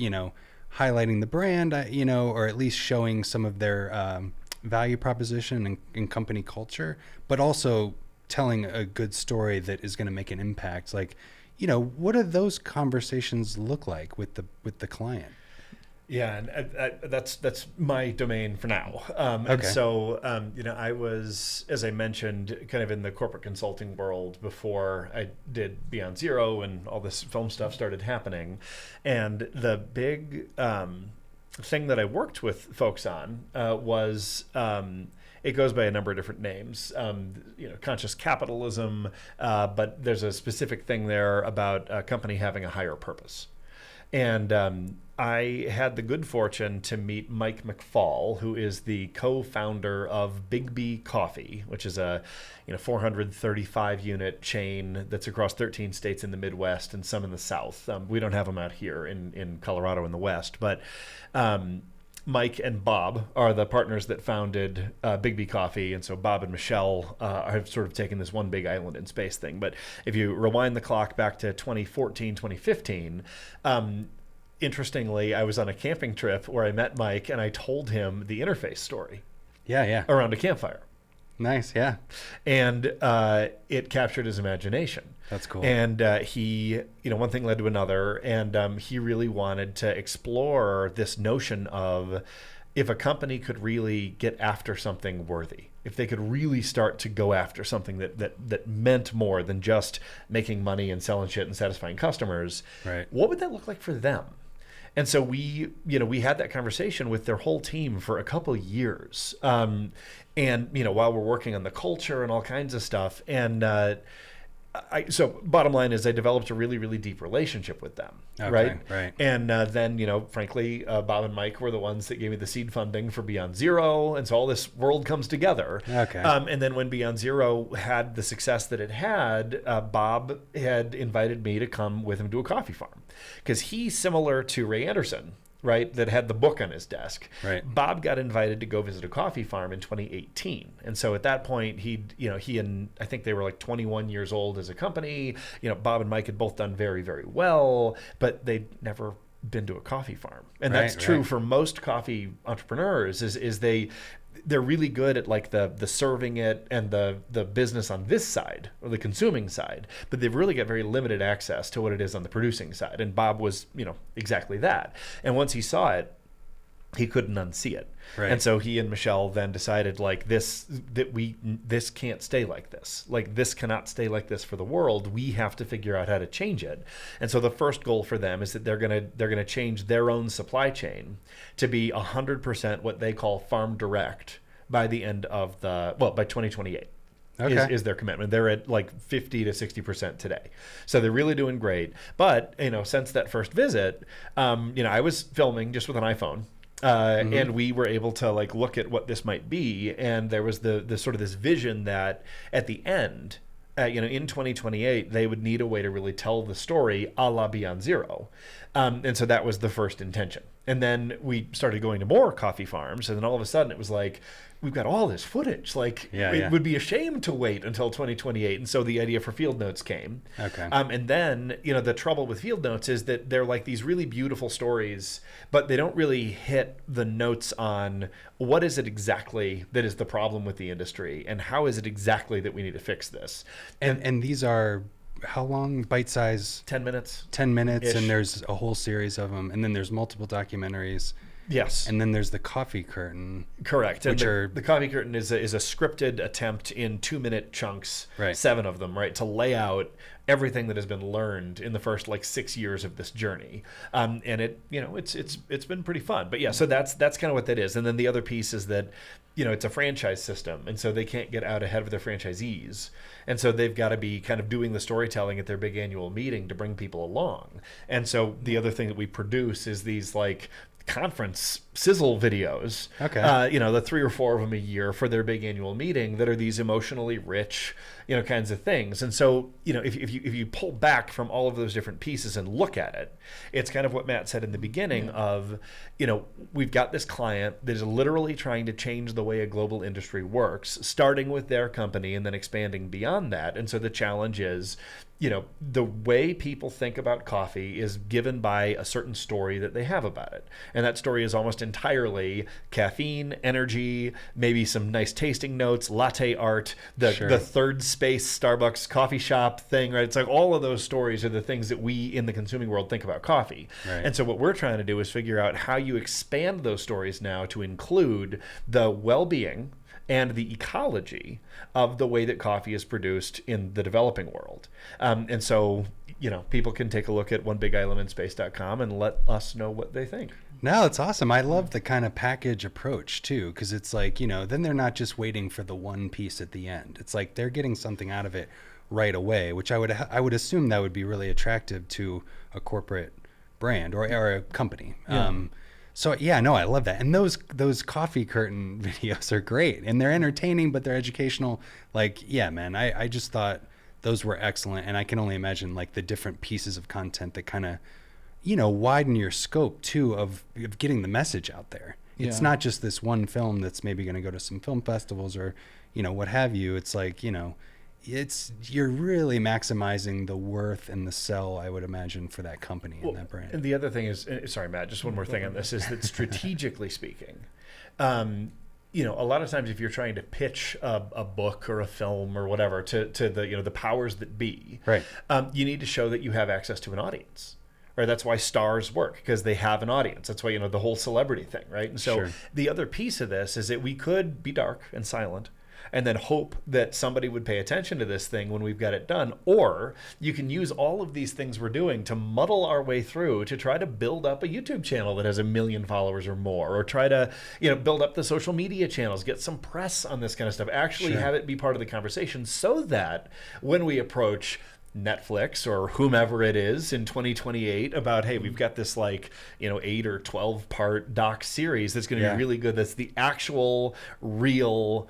highlighting the brand, or at least showing some of their value proposition and company culture, but also telling a good story that is going to make an impact. Like, what do those conversations look like with the client? Yeah, and that's my domain for now. Okay. And so, I was, as I mentioned, kind of in the corporate consulting world before I did Beyond Zero and all this film stuff started happening. And the big thing that I worked with folks on was it goes by a number of different names, conscious capitalism, but there's a specific thing there about a company having a higher purpose. And I had the good fortune to meet Mike McFall, who is the co-founder of Big B Coffee, which is a 435 unit chain that's across 13 states in the Midwest and some in the South. We don't have them out here in Colorado in the West, but Mike and Bob are the partners that founded Big B Coffee, and so Bob and Michelle have sort of taken this One Big Island in Space thing. But if you rewind the clock back to 2014, 2015, interestingly, I was on a camping trip where I met Mike, and I told him the interface story. Yeah. Around a campfire. Nice, yeah. And it captured his imagination. That's cool. And he, one thing led to another, and he really wanted to explore this notion of if a company could really get after something worthy, if they could really start to go after something that meant more than just making money and selling shit and satisfying customers, right, what would that look like for them? And so we had that conversation with their whole team for a couple of years. And, while we're working on the culture and all kinds of stuff. And so bottom line is I developed a really, really deep relationship with them. Okay, right. And then, frankly, Bob and Mike were the ones that gave me the seed funding for Beyond Zero. And so all this world comes together. Okay. And then when Beyond Zero had the success that it had, Bob had invited me to come with him to a coffee farm. Because he's similar to Ray Anderson, right, that had the book on his desk. Right. Bob got invited to go visit a coffee farm in 2018. And so at that point, he and I think they were like 21 years old as a company. Bob and Mike had both done very, very well, but they'd never been to a coffee farm. And that's true for most coffee entrepreneurs is they're really good at like the serving it and the business on this side or the consuming side, but they've really got very limited access to what it is on the producing side. And Bob was, exactly that. And once he saw it, he couldn't unsee it. Right. And so he and Michelle then decided like this can't stay like this. Like this cannot stay like this for the world. We have to figure out how to change it. And so the first goal for them is that they're going to change their own supply chain to be 100% what they call farm direct by the end of by 2028. Okay. Is their commitment. They're at like 50 to 60% today. So they're really doing great. But, since that first visit, I was filming just with an iPhone. And we were able to like look at what this might be, and there was the sort of this vision that at the end, in 2028, they would need a way to really tell the story a la Beyond Zero, and so that was the first intention. And then we started going to more coffee farms, and then all of a sudden it was like, we've got all this footage. Like, it would be a shame to wait until 2028. And so the idea for Field Notes came. Okay. And then, the trouble with Field Notes is that they're like these really beautiful stories, but they don't really hit the notes on what is it exactly that is the problem with the industry and how is it exactly that we need to fix this. And these are how long? Bite size? 10 minutes. 10 minutes, Ish. and there's a whole series of them. And then there's multiple documentaries. Yes. And then there's the Coffee Curtain. Correct. Which And the Coffee Curtain is a scripted attempt in 2-minute chunks, right, 7 of them, right, to lay out everything that has been learned in the first like 6 years of this journey. And it, it's been pretty fun. But yeah, so that's kind of what that is. And then the other piece is that, it's a franchise system, and so they can't get out ahead of their franchisees. And so they've got to be kind of doing the storytelling at their big annual meeting to bring people along. And so the other thing that we produce is these like conference sizzle videos. Okay. The 3 or 4 of them a year for their big annual meeting that are these emotionally rich, kinds of things. And so, if you pull back from all of those different pieces and look at it, it's kind of what Matt said in the beginning of, we've got this client that is literally trying to change the way a global industry works, starting with their company and then expanding beyond that. And so the challenge is, the way people think about coffee is given by a certain story that they have about it. And that story is almost entirely caffeine, energy, maybe some nice tasting notes, latte art, the third space Starbucks coffee shop thing, right? It's like all of those stories are the things that we in the consuming world think about coffee. Right. And so what we're trying to do is figure out how you expand those stories now to include the well-being and the ecology of the way that coffee is produced in the developing world. And so, people can take a look at onebigillandinspace.com and let us know what they think. No, it's awesome. I love the kind of package approach too, because it's like, then they're not just waiting for the one piece at the end. It's like they're getting something out of it right away, which I would assume that would be really attractive to a corporate brand or a company. Yeah. So yeah, no, I love that. And those Coffee Curtain videos are great, and they're entertaining, but they're educational. Like, yeah, man, I just thought those were excellent. And I can only imagine like the different pieces of content that kind of, widen your scope too of getting the message out there. Yeah. It's not just this one film that's maybe going to go to some film festivals or, what have you. It's like, you're really maximizing the worth and the sell, I would imagine, for that company and that brand. And the other thing is, sorry, Matt, just one more thing on this is that strategically speaking, a lot of times if you're trying to pitch a book or a film or whatever to the the powers that be, right, you need to show that you have access to an audience. Right, that's why stars work, because they have an audience. That's why the whole celebrity thing, right? And so Sure. the other piece of this is that we could be dark and silent, and then hope that somebody would pay attention to this thing when we've got it done. Or you can use all of these things we're doing to muddle our way through to try to build up a YouTube channel that has 1 million followers or more, or try to, build up the social media channels, get some press on this kind of stuff, actually Sure. have it be part of the conversation, so that when we approach Netflix or whomever it is in 2028 about, hey, we've got this 8 or 12 part doc series that's going to be really good. That's the actual real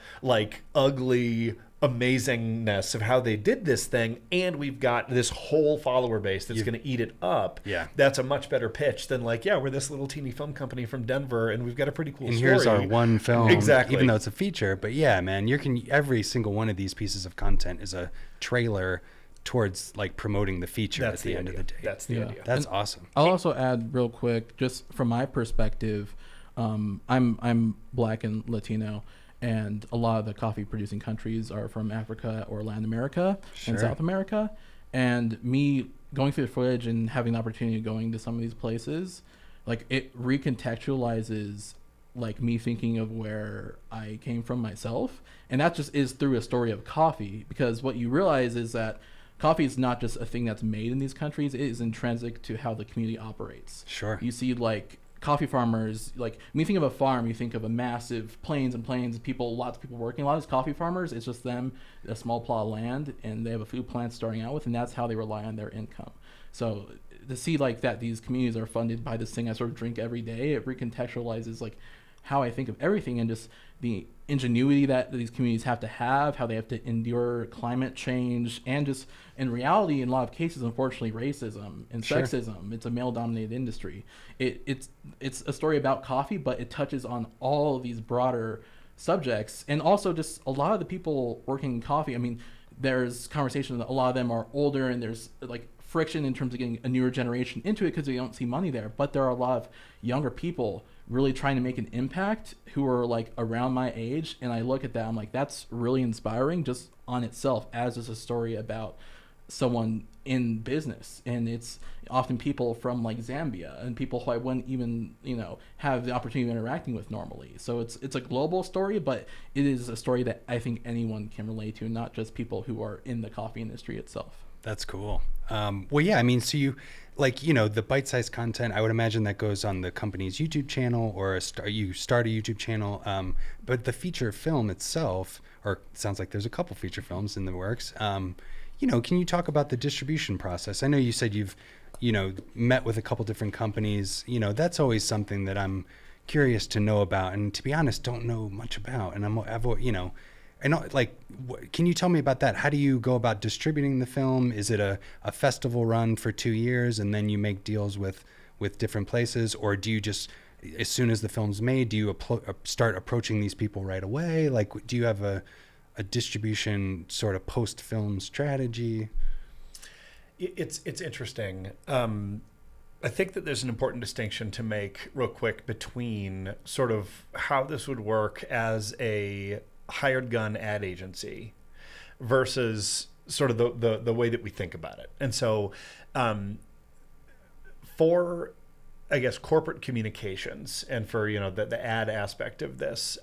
ugly amazingness of how they did this thing, and we've got this whole follower base that's going to eat it up. Yeah. That's a much better pitch than we're this little teeny film company from Denver and we've got a pretty cool and story. here's our one film, Exactly. even though it's a feature. But yeah, man, every single one of these pieces of content is a trailer towards promoting the feature at the end of the day. That's the idea. That's awesome. I'll also add real quick, just from my perspective, I'm Black and Latino, and a lot of the coffee producing countries are from Africa or Latin America Sure. and South America. And me going through the footage and having the opportunity of going to some of these places, it recontextualizes me thinking of where I came from myself. And that just is through a story of coffee, because what you realize is that coffee is not just a thing that's made in these countries. It is intrinsic to how the community operates. Sure. You see coffee farmers, when you think of a farm, you think of a massive plains and plains, people, lots of people working. A lot of these coffee farmers, it's just them, a small plot of land, and they have a food plant starting out with, and that's how they rely on their income. So to see that these communities are funded by this thing I sort of drink every day, it recontextualizes how I think of everything, and just the ingenuity that these communities have to have, how they have to endure climate change, and just in reality, in a lot of cases, unfortunately, racism and Sure. sexism. It's a male-dominated industry. It's a story about coffee, but it touches on all of these broader subjects, and also just a lot of the people working in coffee. I mean, there's conversation that a lot of them are older, and there's friction in terms of getting a newer generation into it because they don't see money there. But there are a lot of younger people really trying to make an impact who are around my age, and I look at that, I'm that's really inspiring just on itself as just a story about someone in business. And it's often people from Zambia and people who I wouldn't even have the opportunity of interacting with normally. So it's a global story, but it is a story that I think anyone can relate to, not just people who are in the coffee industry itself. That's cool. Well, yeah, I mean, so you the bite-sized content, I would imagine that goes on the company's YouTube channel, or you start a YouTube channel. But the feature film itself, or it sounds like there's a couple feature films in the works. Can you talk about the distribution process? I know you said you've, met with a couple different companies. That's always something that I'm curious to know about, and to be honest, don't know much about. And I know, can you tell me about that? How do you go about distributing the film? Is it a festival run for 2 years and then you make deals with different places? Or do you just, as soon as the film's made, do you start approaching these people right away? Do you have a distribution sort of post-film strategy? It's interesting. I think that there's an important distinction to make real quick between sort of how this would work as a hired gun ad agency versus sort of the way that we think about it. And so for, I guess, corporate communications and for, the ad aspect of this,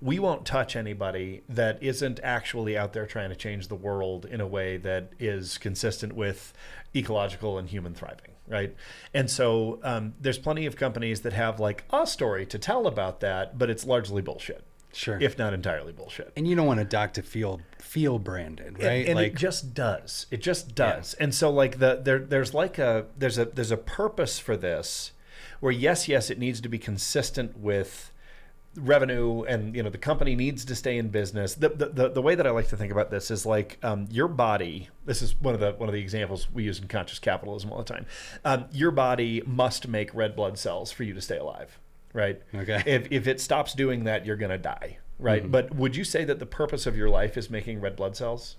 we won't touch anybody that isn't actually out there trying to change the world in a way that is consistent with ecological and human thriving, right? And so there's plenty of companies that have a story to tell about that, but it's largely bullshit. Sure. If not entirely bullshit. And you don't want a doc to feel branded, right? And it just does. It just does. Yeah. And so there's a purpose for this where yes, it needs to be consistent with revenue, and the company needs to stay in business. The way that I like to think about this is your body. This is one of the examples we use in conscious capitalism all the time. Your body must make red blood cells for you to stay alive. Right. Okay. If it stops doing that, you're going to die. Right. Mm-hmm. But would you say that the purpose of your life is making red blood cells?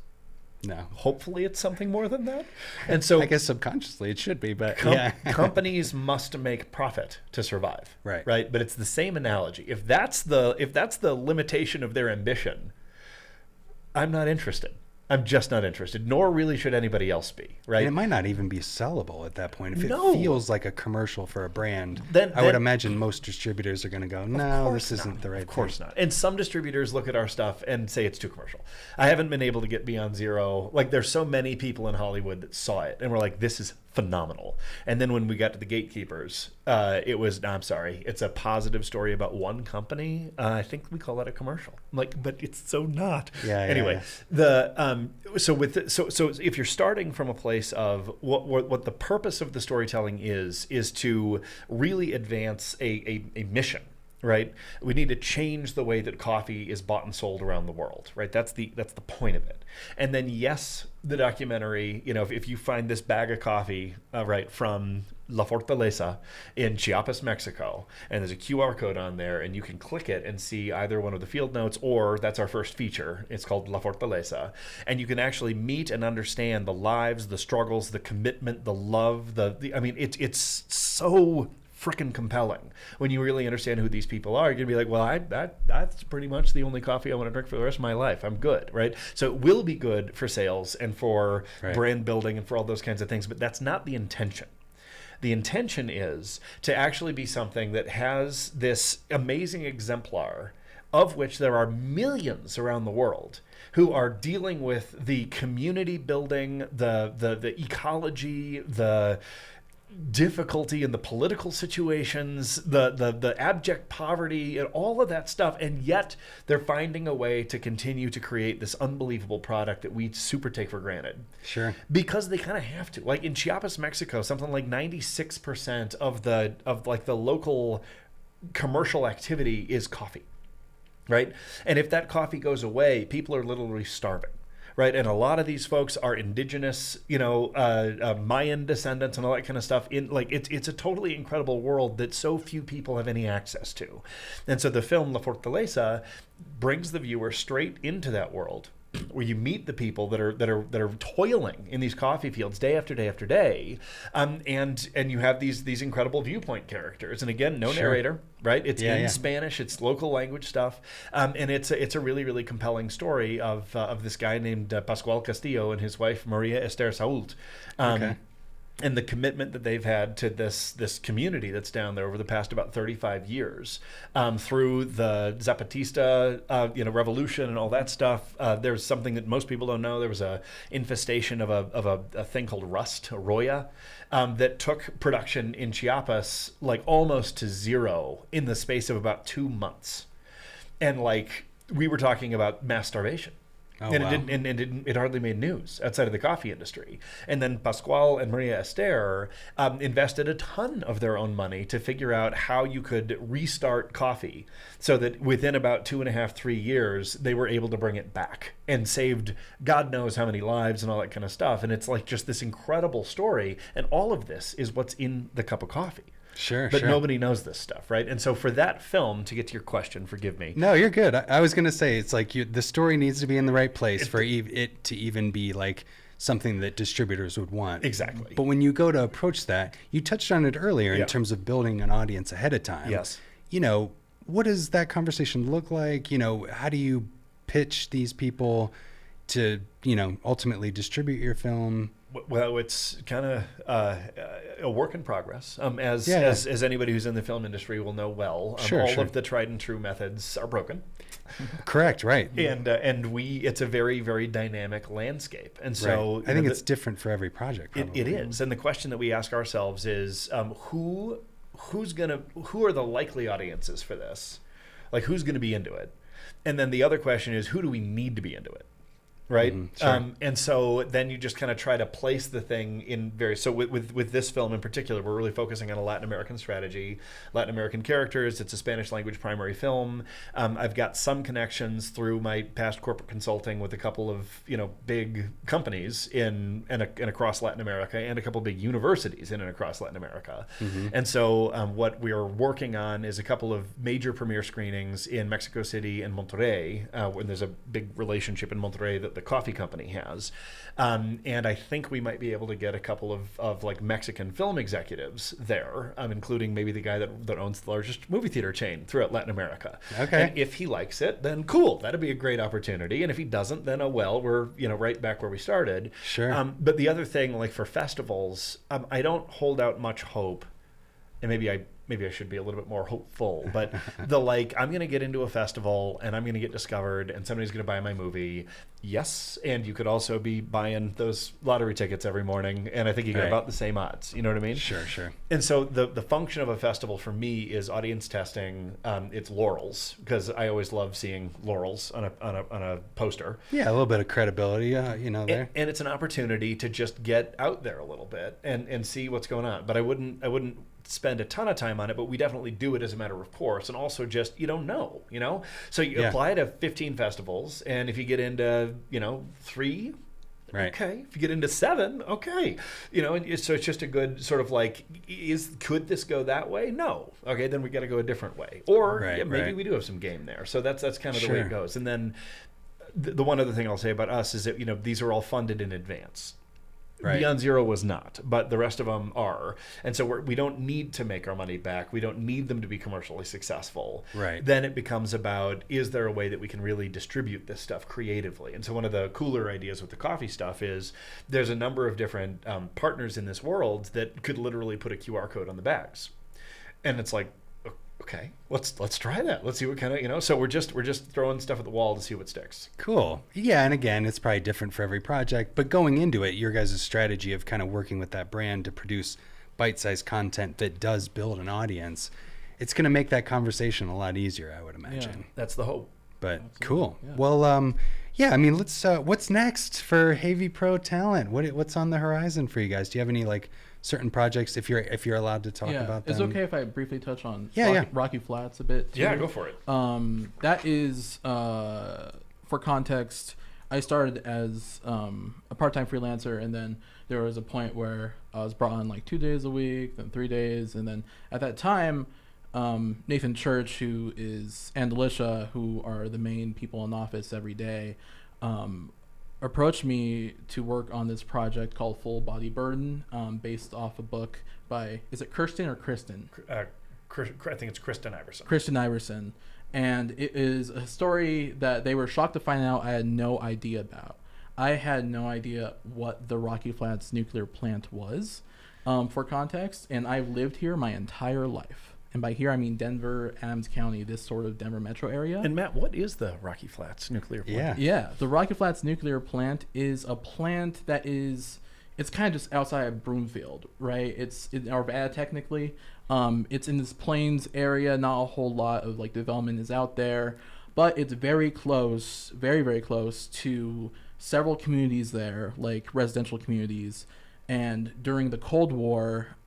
No. Hopefully it's something more than that. And so I guess subconsciously it should be, but companies must make profit to survive. Right. Right. But it's the same analogy. If that's the limitation of their ambition, I'm not interested. I'm just not interested, nor really should anybody else be, right? And it might not even be sellable at that point. If it feels like a commercial for a brand, I would imagine most distributors are going to go, no, this isn't the right thing. Of course not. And some distributors look at our stuff and say it's too commercial. I haven't been able to get Beyond Zero. Like, there's so many people in Hollywood that saw it and were like, this is phenomenal. And then when we got to the gatekeepers, it was, no, I'm sorry, it's a positive story about one company. I think we call that a commercial. I'm like, but it's so not. Anyway, so if you're starting from a place of what the purpose of the storytelling is to really advance a mission. Right, we need to change the way that coffee is bought and sold around the world. Right, that's the point of it. And then yes, the documentary. You know, if you find this bag of coffee, right, from La Fortaleza in Chiapas, Mexico, and there's a QR code on there, and you can click it and see either one of the field notes, or that's our first feature. It's called La Fortaleza, and you can actually meet and understand the lives, the struggles, the commitment, the love. I mean, it's so freaking compelling when you really understand who these people are. You're gonna be like, well, that's pretty much the only coffee I want to drink for the rest of my life. I'm good, right? So it will be good for sales and for brand building and for all those kinds of things, but that's not the intention. The intention is to actually be something that has this amazing exemplar, of which there are millions around the world, who are dealing with the community building, the ecology, the difficulty in the political situations, the abject poverty, and all of that stuff, and yet they're finding a way to continue to create this unbelievable product that we super take for granted. Sure. Because they kind of have to. Like in Chiapas, Mexico, something like 96% of the local commercial activity is coffee, right? And if that coffee goes away, people are literally starving. Right, and a lot of these folks are indigenous, Mayan descendants and all that kind of stuff. It's a totally incredible world that so few people have any access to, and so the film La Fortaleza brings the viewer straight into that world, where you meet the people that are toiling in these coffee fields day after day after day, and you have these incredible viewpoint characters, and again, no narrator, right? It's in Spanish, it's local language stuff, and it's a really, really compelling story of this guy named Pascual Castillo and his wife Maria Esther Sault. And the commitment that they've had to this community that's down there over the past about 35 years, through the Zapatista revolution and all that stuff. There's something that most people don't know. There was a infestation of a thing called rust, roya, that took production in Chiapas like almost to zero in the space of about 2 months, and like we were talking about mass starvation. It hardly made news outside of the coffee industry. And then Pascual and Maria Esther invested a ton of their own money to figure out how you could restart coffee, so that within about 2.5, 3 years, they were able to bring it back and saved God knows how many lives and all that kind of stuff. And it's like just this incredible story. And all of this is what's in the cup of coffee. Sure, but nobody knows this stuff, right? And so for that film, to get to your question, forgive me. No, you're good. I was going to say, it's like the story needs to be in the right place for it to even be like something that distributors would want. Exactly. But when you go to approach that, you touched on it earlier in terms of building an audience ahead of time. Yes. What does that conversation look like? How do you pitch these people to, ultimately distribute your film? Well, it's kind of a work in progress, as anybody who's in the film industry will know well. All of the tried and true methods are broken. Correct, right. And it's a very, very dynamic landscape. And so I think it's different for every project. It is. And the question that we ask ourselves is, who are the likely audiences for this? Like, who's going to be into it? And then the other question is, who do we need to be into it? Right. And so then you just kind of try to place the thing in various. So with this film in particular, we're really focusing on a Latin American strategy, Latin American characters. It's a Spanish language primary film. I've got some connections through my past corporate consulting with a couple of big companies in and across Latin America, and a couple of big universities in and across Latin America. And so what we are working on is a couple of major premiere screenings in Mexico City and Monterrey, when there's a big relationship in Monterrey that the coffee company has. And I think we might be able to get a couple of like Mexican film executives there, including maybe the guy that owns the largest movie theater chain throughout Latin America. Okay. And if he likes it, then cool. That'd be a great opportunity. And if he doesn't, then oh well, we're right back where we started. Sure. But the other thing, like for festivals, I don't hold out much hope, and maybe I should be a little bit more hopeful, but I'm going to get into a festival and I'm going to get discovered and somebody's going to buy my movie. Yes. And you could also be buying those lottery tickets every morning. And I think you get about the same odds. You know what I mean? Sure. And so the function of a festival for me is audience testing. It's laurels, because I always love seeing laurels on a poster. Yeah. A little bit of credibility, there. And it's an opportunity to just get out there a little bit and see what's going on. But I wouldn't spend a ton of time on it, but we definitely do it as a matter of course. And also just, you don't know, so you apply to 15 festivals, and if you get into 3, right, okay, if you get into 7, okay, and so it's just a good sort of like, could this go that way? No. Okay, then we got to go a different way, or maybe we do have some game there. So that's kind of the way it goes. And then the one other thing I'll say about us is that these are all funded in advance. Right. Beyond Zero was not, but the rest of them are. And so we don't need to make our money back. We don't need them to be commercially successful. Right. Then it becomes about, is there a way that we can really distribute this stuff creatively? And so one of the cooler ideas with the coffee stuff is there's a number of different partners in this world that could literally put a QR code on the bags. And it's like, okay, let's try that. Let's see what kind of, so we're just throwing stuff at the wall to see what sticks. Cool. Yeah. And again, it's probably different for every project, but going into it, your guys' strategy of kind of working with that brand to produce bite-sized content that does build an audience, it's going to make that conversation a lot easier, I would imagine. Yeah, that's the hope. But absolutely. Cool. Yeah. Well, let's, what's next for Havey Pro talent? What's on the horizon for you guys? Do you have any certain projects, if you're allowed to talk about them? It's okay if I briefly touch on Rocky Flats a bit too. Yeah, go for it. That is, for context, I started as a part-time freelancer, and then there was a point where I was brought on 2 days a week, then 3 days, and then at that time, Nathan Church, who is, and Alicia, who are the main people in the office every day, approached me to work on this project called Full Body Burden, based off a book by, is it Kirsten or Kristen? I think it's Kristen Iverson. Kristen Iverson. And it is a story that they were shocked to find out I had no idea about. I had no idea what the Rocky Flats nuclear plant was, for context, and I've lived here my entire life. And by here, I mean Denver, Adams County, this sort of Denver metro area. And Matt, what is the Rocky Flats nuclear plant? Yeah, the Rocky Flats nuclear plant is a plant that is, it's kind of just outside of Broomfield, right? It's in Arvada technically. It's in this plains area. Not a whole lot of development is out there, but it's very close, very, very close to several communities there, like residential communities. And during the Cold War,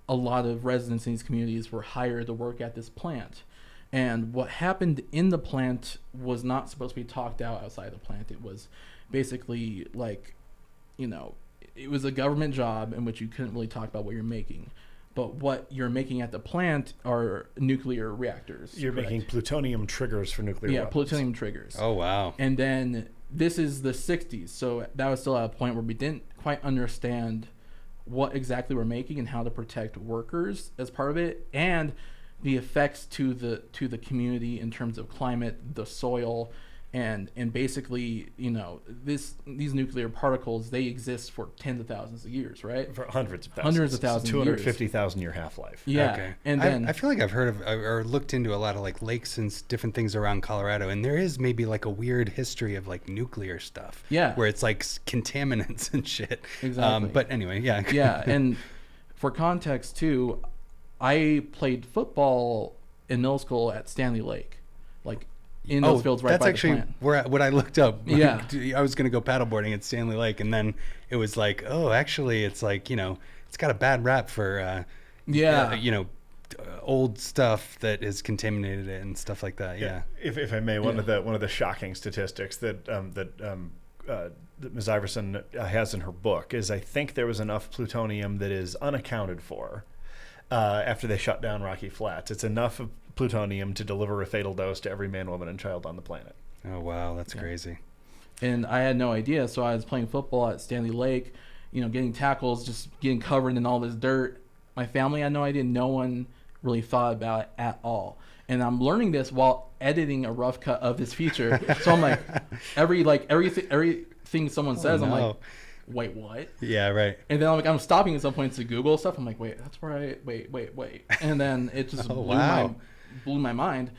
a lot of residents in these communities were hired to work at this plant. And what happened in the plant was not supposed to be talked out outside the plant. It was basically it was a government job in which you couldn't really talk about what you're making. But what you're making at the plant are nuclear reactors. You're making plutonium triggers for nuclear weapons. Plutonium triggers. Oh, wow. And then this is the 60s. So that was still at a point where we didn't quite understand what exactly we're making and how to protect workers as part of it, and the effects to the community in terms of climate, the soil, and basically these nuclear particles, they exist for tens of thousands of years, right? For hundreds of thousands of 250,000 year half-life. Yeah. Okay. And then I feel like I've heard of or looked into a lot of lakes and different things around Colorado, and there is maybe a weird history of nuclear stuff. Yeah. Where it's contaminants and shit. Exactly. But anyway, yeah. Yeah, and for context too, I played football in middle school at Stanley Lake, in those fields right by the plant. That's actually what I looked up. Yeah. I was going to go paddleboarding at Stanley Lake, and then it was actually it's it's got a bad rap for old stuff that has contaminated it and stuff like that. Yeah. If I may, one of the shocking statistics that Ms. Iverson has in her book is I think there was enough plutonium that is unaccounted for after they shut down Rocky Flats. It's enough of plutonium to deliver a fatal dose to every man, woman, and child on the planet. Oh, wow. That's crazy. And I had no idea. So I was playing football at Stanley Lake, getting tackles, just getting covered in all this dirt. My family had no idea. No one really thought about it at all. And I'm learning this while editing a rough cut of this feature. So I'm like, everything someone says, I'm like, wait, what? Yeah, right. And then I'm stopping at some point to Google stuff. I'm like, wait, that's right. Wait. And then it just blew my mind.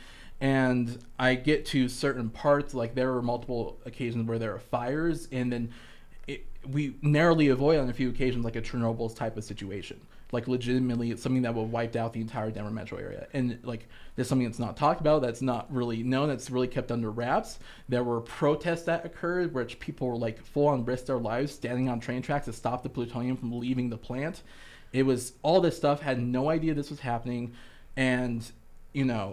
And I get to certain parts, like there were multiple occasions where there are fires, and then we narrowly avoid on a few occasions like a Chernobyl type of situation. Like legitimately it's something that would wiped out the entire Denver metro area. And like there's something that's not talked about, that's not really known, that's really kept under wraps. There were protests that occurred which people were like full on risk their lives standing on train tracks to stop the plutonium from leaving the plant. It was all this stuff, had no idea this was happening. And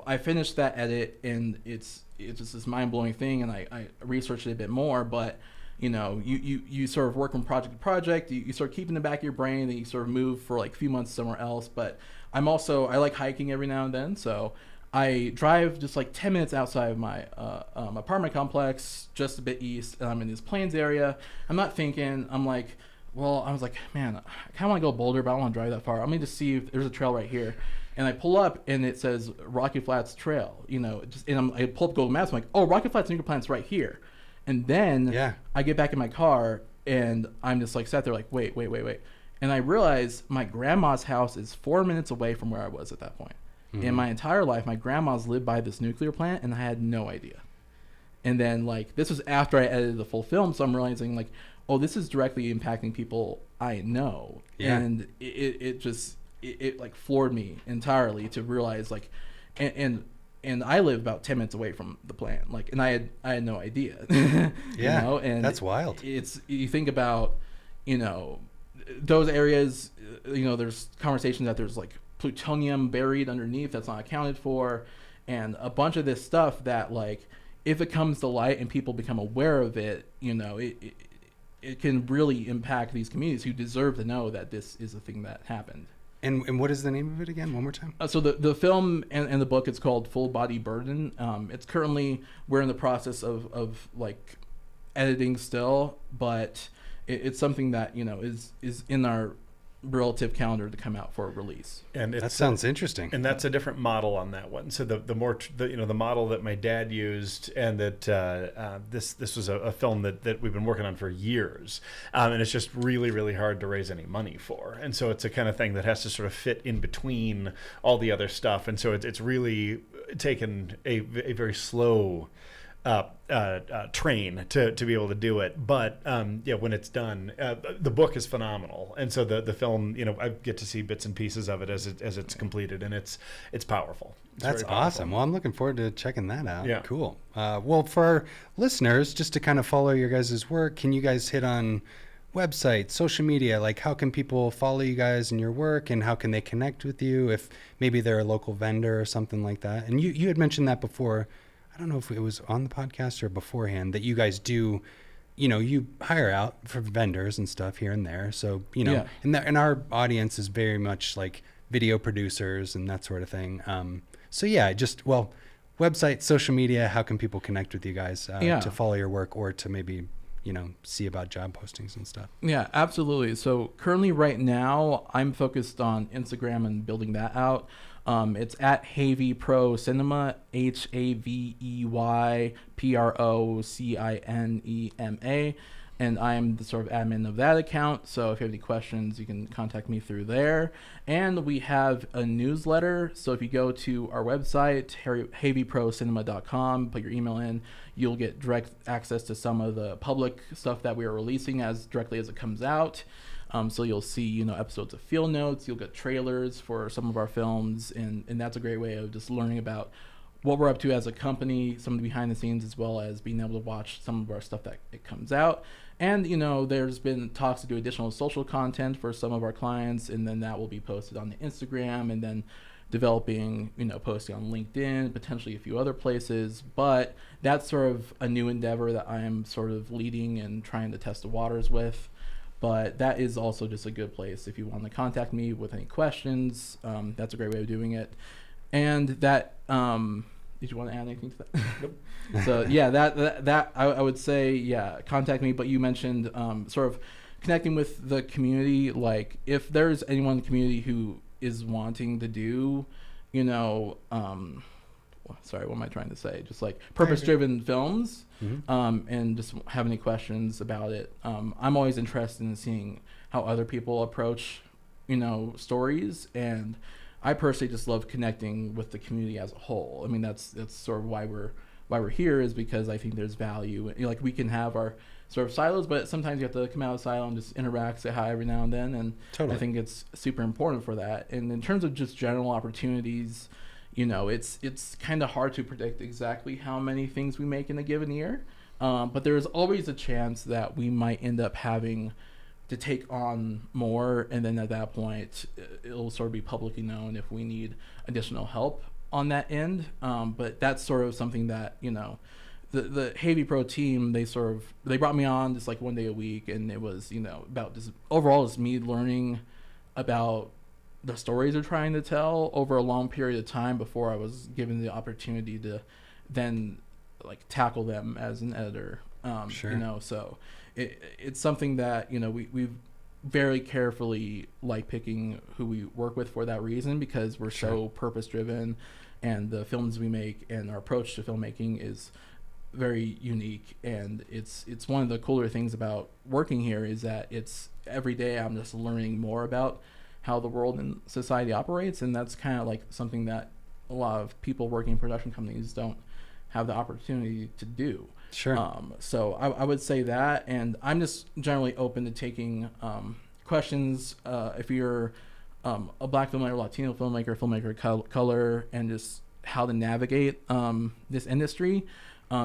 I finished that edit, and it's just this mind-blowing thing, and I researched it a bit more, but you sort of work from project to project, you sort of keep in the back of your brain, and you sort of move for like a few months somewhere else. But I like hiking every now and then, so I drive just like 10 minutes outside of my apartment complex, just a bit east, and I'm in this plains area. I'm not thinking, I was like, man, I kind of want to go Boulder, but I don't want to drive that far. Let me just see if there's a trail right here. And I pull up, and it says Rocky Flats Trail, I pull up Google Maps. I'm like, oh, Rocky Flats nuclear plant's right here. And then I get back in my car, and I'm just like sat there like, wait. And I realize my grandma's house is 4 minutes away from where I was at that point. Mm-hmm. In my entire life, my grandma's lived by this nuclear plant, and I had no idea. And then like this was after I edited the full film, so I'm realizing like, oh, this is directly impacting people I know. Yeah. And it like floored me entirely to realize like, and I live about 10 minutes away from the plant, like, and I had no idea. Yeah, and that's wild. You think about, those areas, there's conversations that there's like plutonium buried underneath that's not accounted for, and a bunch of this stuff that like, if it comes to light and people become aware of it, it can really impact these communities who deserve to know that this is a thing that happened. And what is the name of it again? One more time. So the film and the book, it's called Full Body Burden. It's currently, we're in the process of like editing still, but it's something that is in our relative calendar to come out for a release. And that sounds interesting. And that's a different model on that one. So the model that my dad used, and that this was a film that we've been working on for years, and it's just really, really hard to raise any money for. And so it's a kind of thing that has to sort of fit in between all the other stuff. And so it's really taken a very slow train to be able to do it, but when it's done, the book is phenomenal, and so the film, I get to see bits and pieces of it as it's completed, and it's powerful. That's awesome. Well, I'm looking forward to checking that out. Yeah, cool. Well, for our listeners, just to kind of follow your guys' work, can you guys hit on website, social media? Like, how can people follow you guys and your work, and how can they connect with you if maybe they're a local vendor or something like that? And you had mentioned that before. I don't know if it was on the podcast or beforehand, that you guys do, you hire out for vendors and stuff here and there. So, and our audience is very much like video producers and that sort of thing. Website, social media, how can people connect with you guys to follow your work, or to maybe, see about job postings and stuff? Yeah, absolutely. So currently right now I'm focused on Instagram and building that out. It's at Havey Pro Cinema, HAVEY PROCINEMA, and I'm the sort of admin of that account. So if you have any questions, you can contact me through there. And we have a newsletter. So if you go to our website, haveyprocinema.com, put your email in, you'll get direct access to some of the public stuff that we are releasing as directly as it comes out. So you'll see, episodes of field notes, you'll get trailers for some of our films, and that's a great way of just learning about what we're up to as a company, some of the behind the scenes, as well as being able to watch some of our stuff that it comes out. And, there's been talks to do additional social content for some of our clients, and then that will be posted on the Instagram, and then developing, posting on LinkedIn, potentially a few other places. But that's sort of a new endeavor that I am sort of leading and trying to test the waters with. But that is also just a good place if you want to contact me with any questions. That's a great way of doing it. And that Did you want to add anything to that? Nope. So yeah, that I would say, yeah, contact me. But you mentioned sort of connecting with the community. Like if there's anyone in the community who is wanting to do, you know, sorry, what am I trying to say? Just like purpose-driven films, and just have any questions about it. I'm always interested in seeing how other people approach, you know, stories, and I personally just love connecting with the community as a whole. I mean, that's sort of why we're here, is because I think there's value. You know, like we can have our sort of silos, but sometimes you have to come out of the silo and just interact, say hi every now and then, and totally. I think it's super important for that. And in terms of just general opportunities, you know, it's kind of hard to predict exactly how many things we make in a given year, but there's always a chance that we might end up having to take on more, and then at that point it'll sort of be publicly known if we need additional help on that end. But that's sort of something that, you know, the Havey Pro team, they brought me on just like one day a week, and it was, you know, about just overall just me learning about the stories they're trying to tell over a long period of time before I was given the opportunity to then like tackle them as an editor. You know, so it's something that, you know, we've very carefully like picking who we work with for that reason, because we're so purpose driven, and the films we make and our approach to filmmaking is very unique. And it's one of the cooler things about working here is that it's every day I'm just learning more about how the world and society operates, and that's kind of like something that a lot of people working in production companies don't have the opportunity to do. So I would say that, and I'm just generally open to taking questions if you're a Black filmmaker, Latino filmmaker, color, and just how to navigate this industry,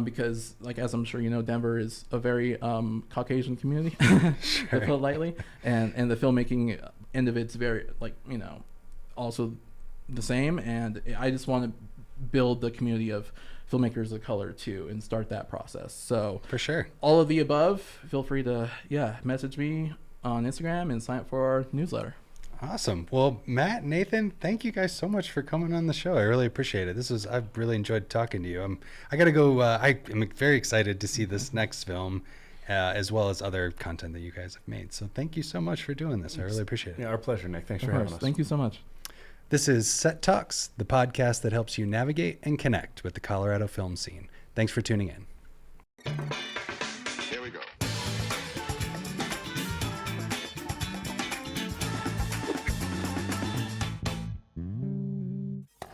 because like, as I'm sure you know, Denver is a very Caucasian community, to put it lightly, and the filmmaking end of it's very, like, you know, also the same. And I just want to build the community of filmmakers of color too, and start that process. So for sure, all of the above, feel free to message me on Instagram and sign up for our newsletter. Awesome. Well, Matt, Nathan, thank you guys so much for coming on the show. I really appreciate it. I've really enjoyed talking to you. I gotta go. I am very excited to see this next film, as well as other content that you guys have made. So thank you so much for doing this. I really appreciate it. Yeah, our pleasure, Nick. Thanks for having us. Thank you so much. This is Set Talks, the podcast that helps you navigate and connect with the Colorado film scene. Thanks for tuning in.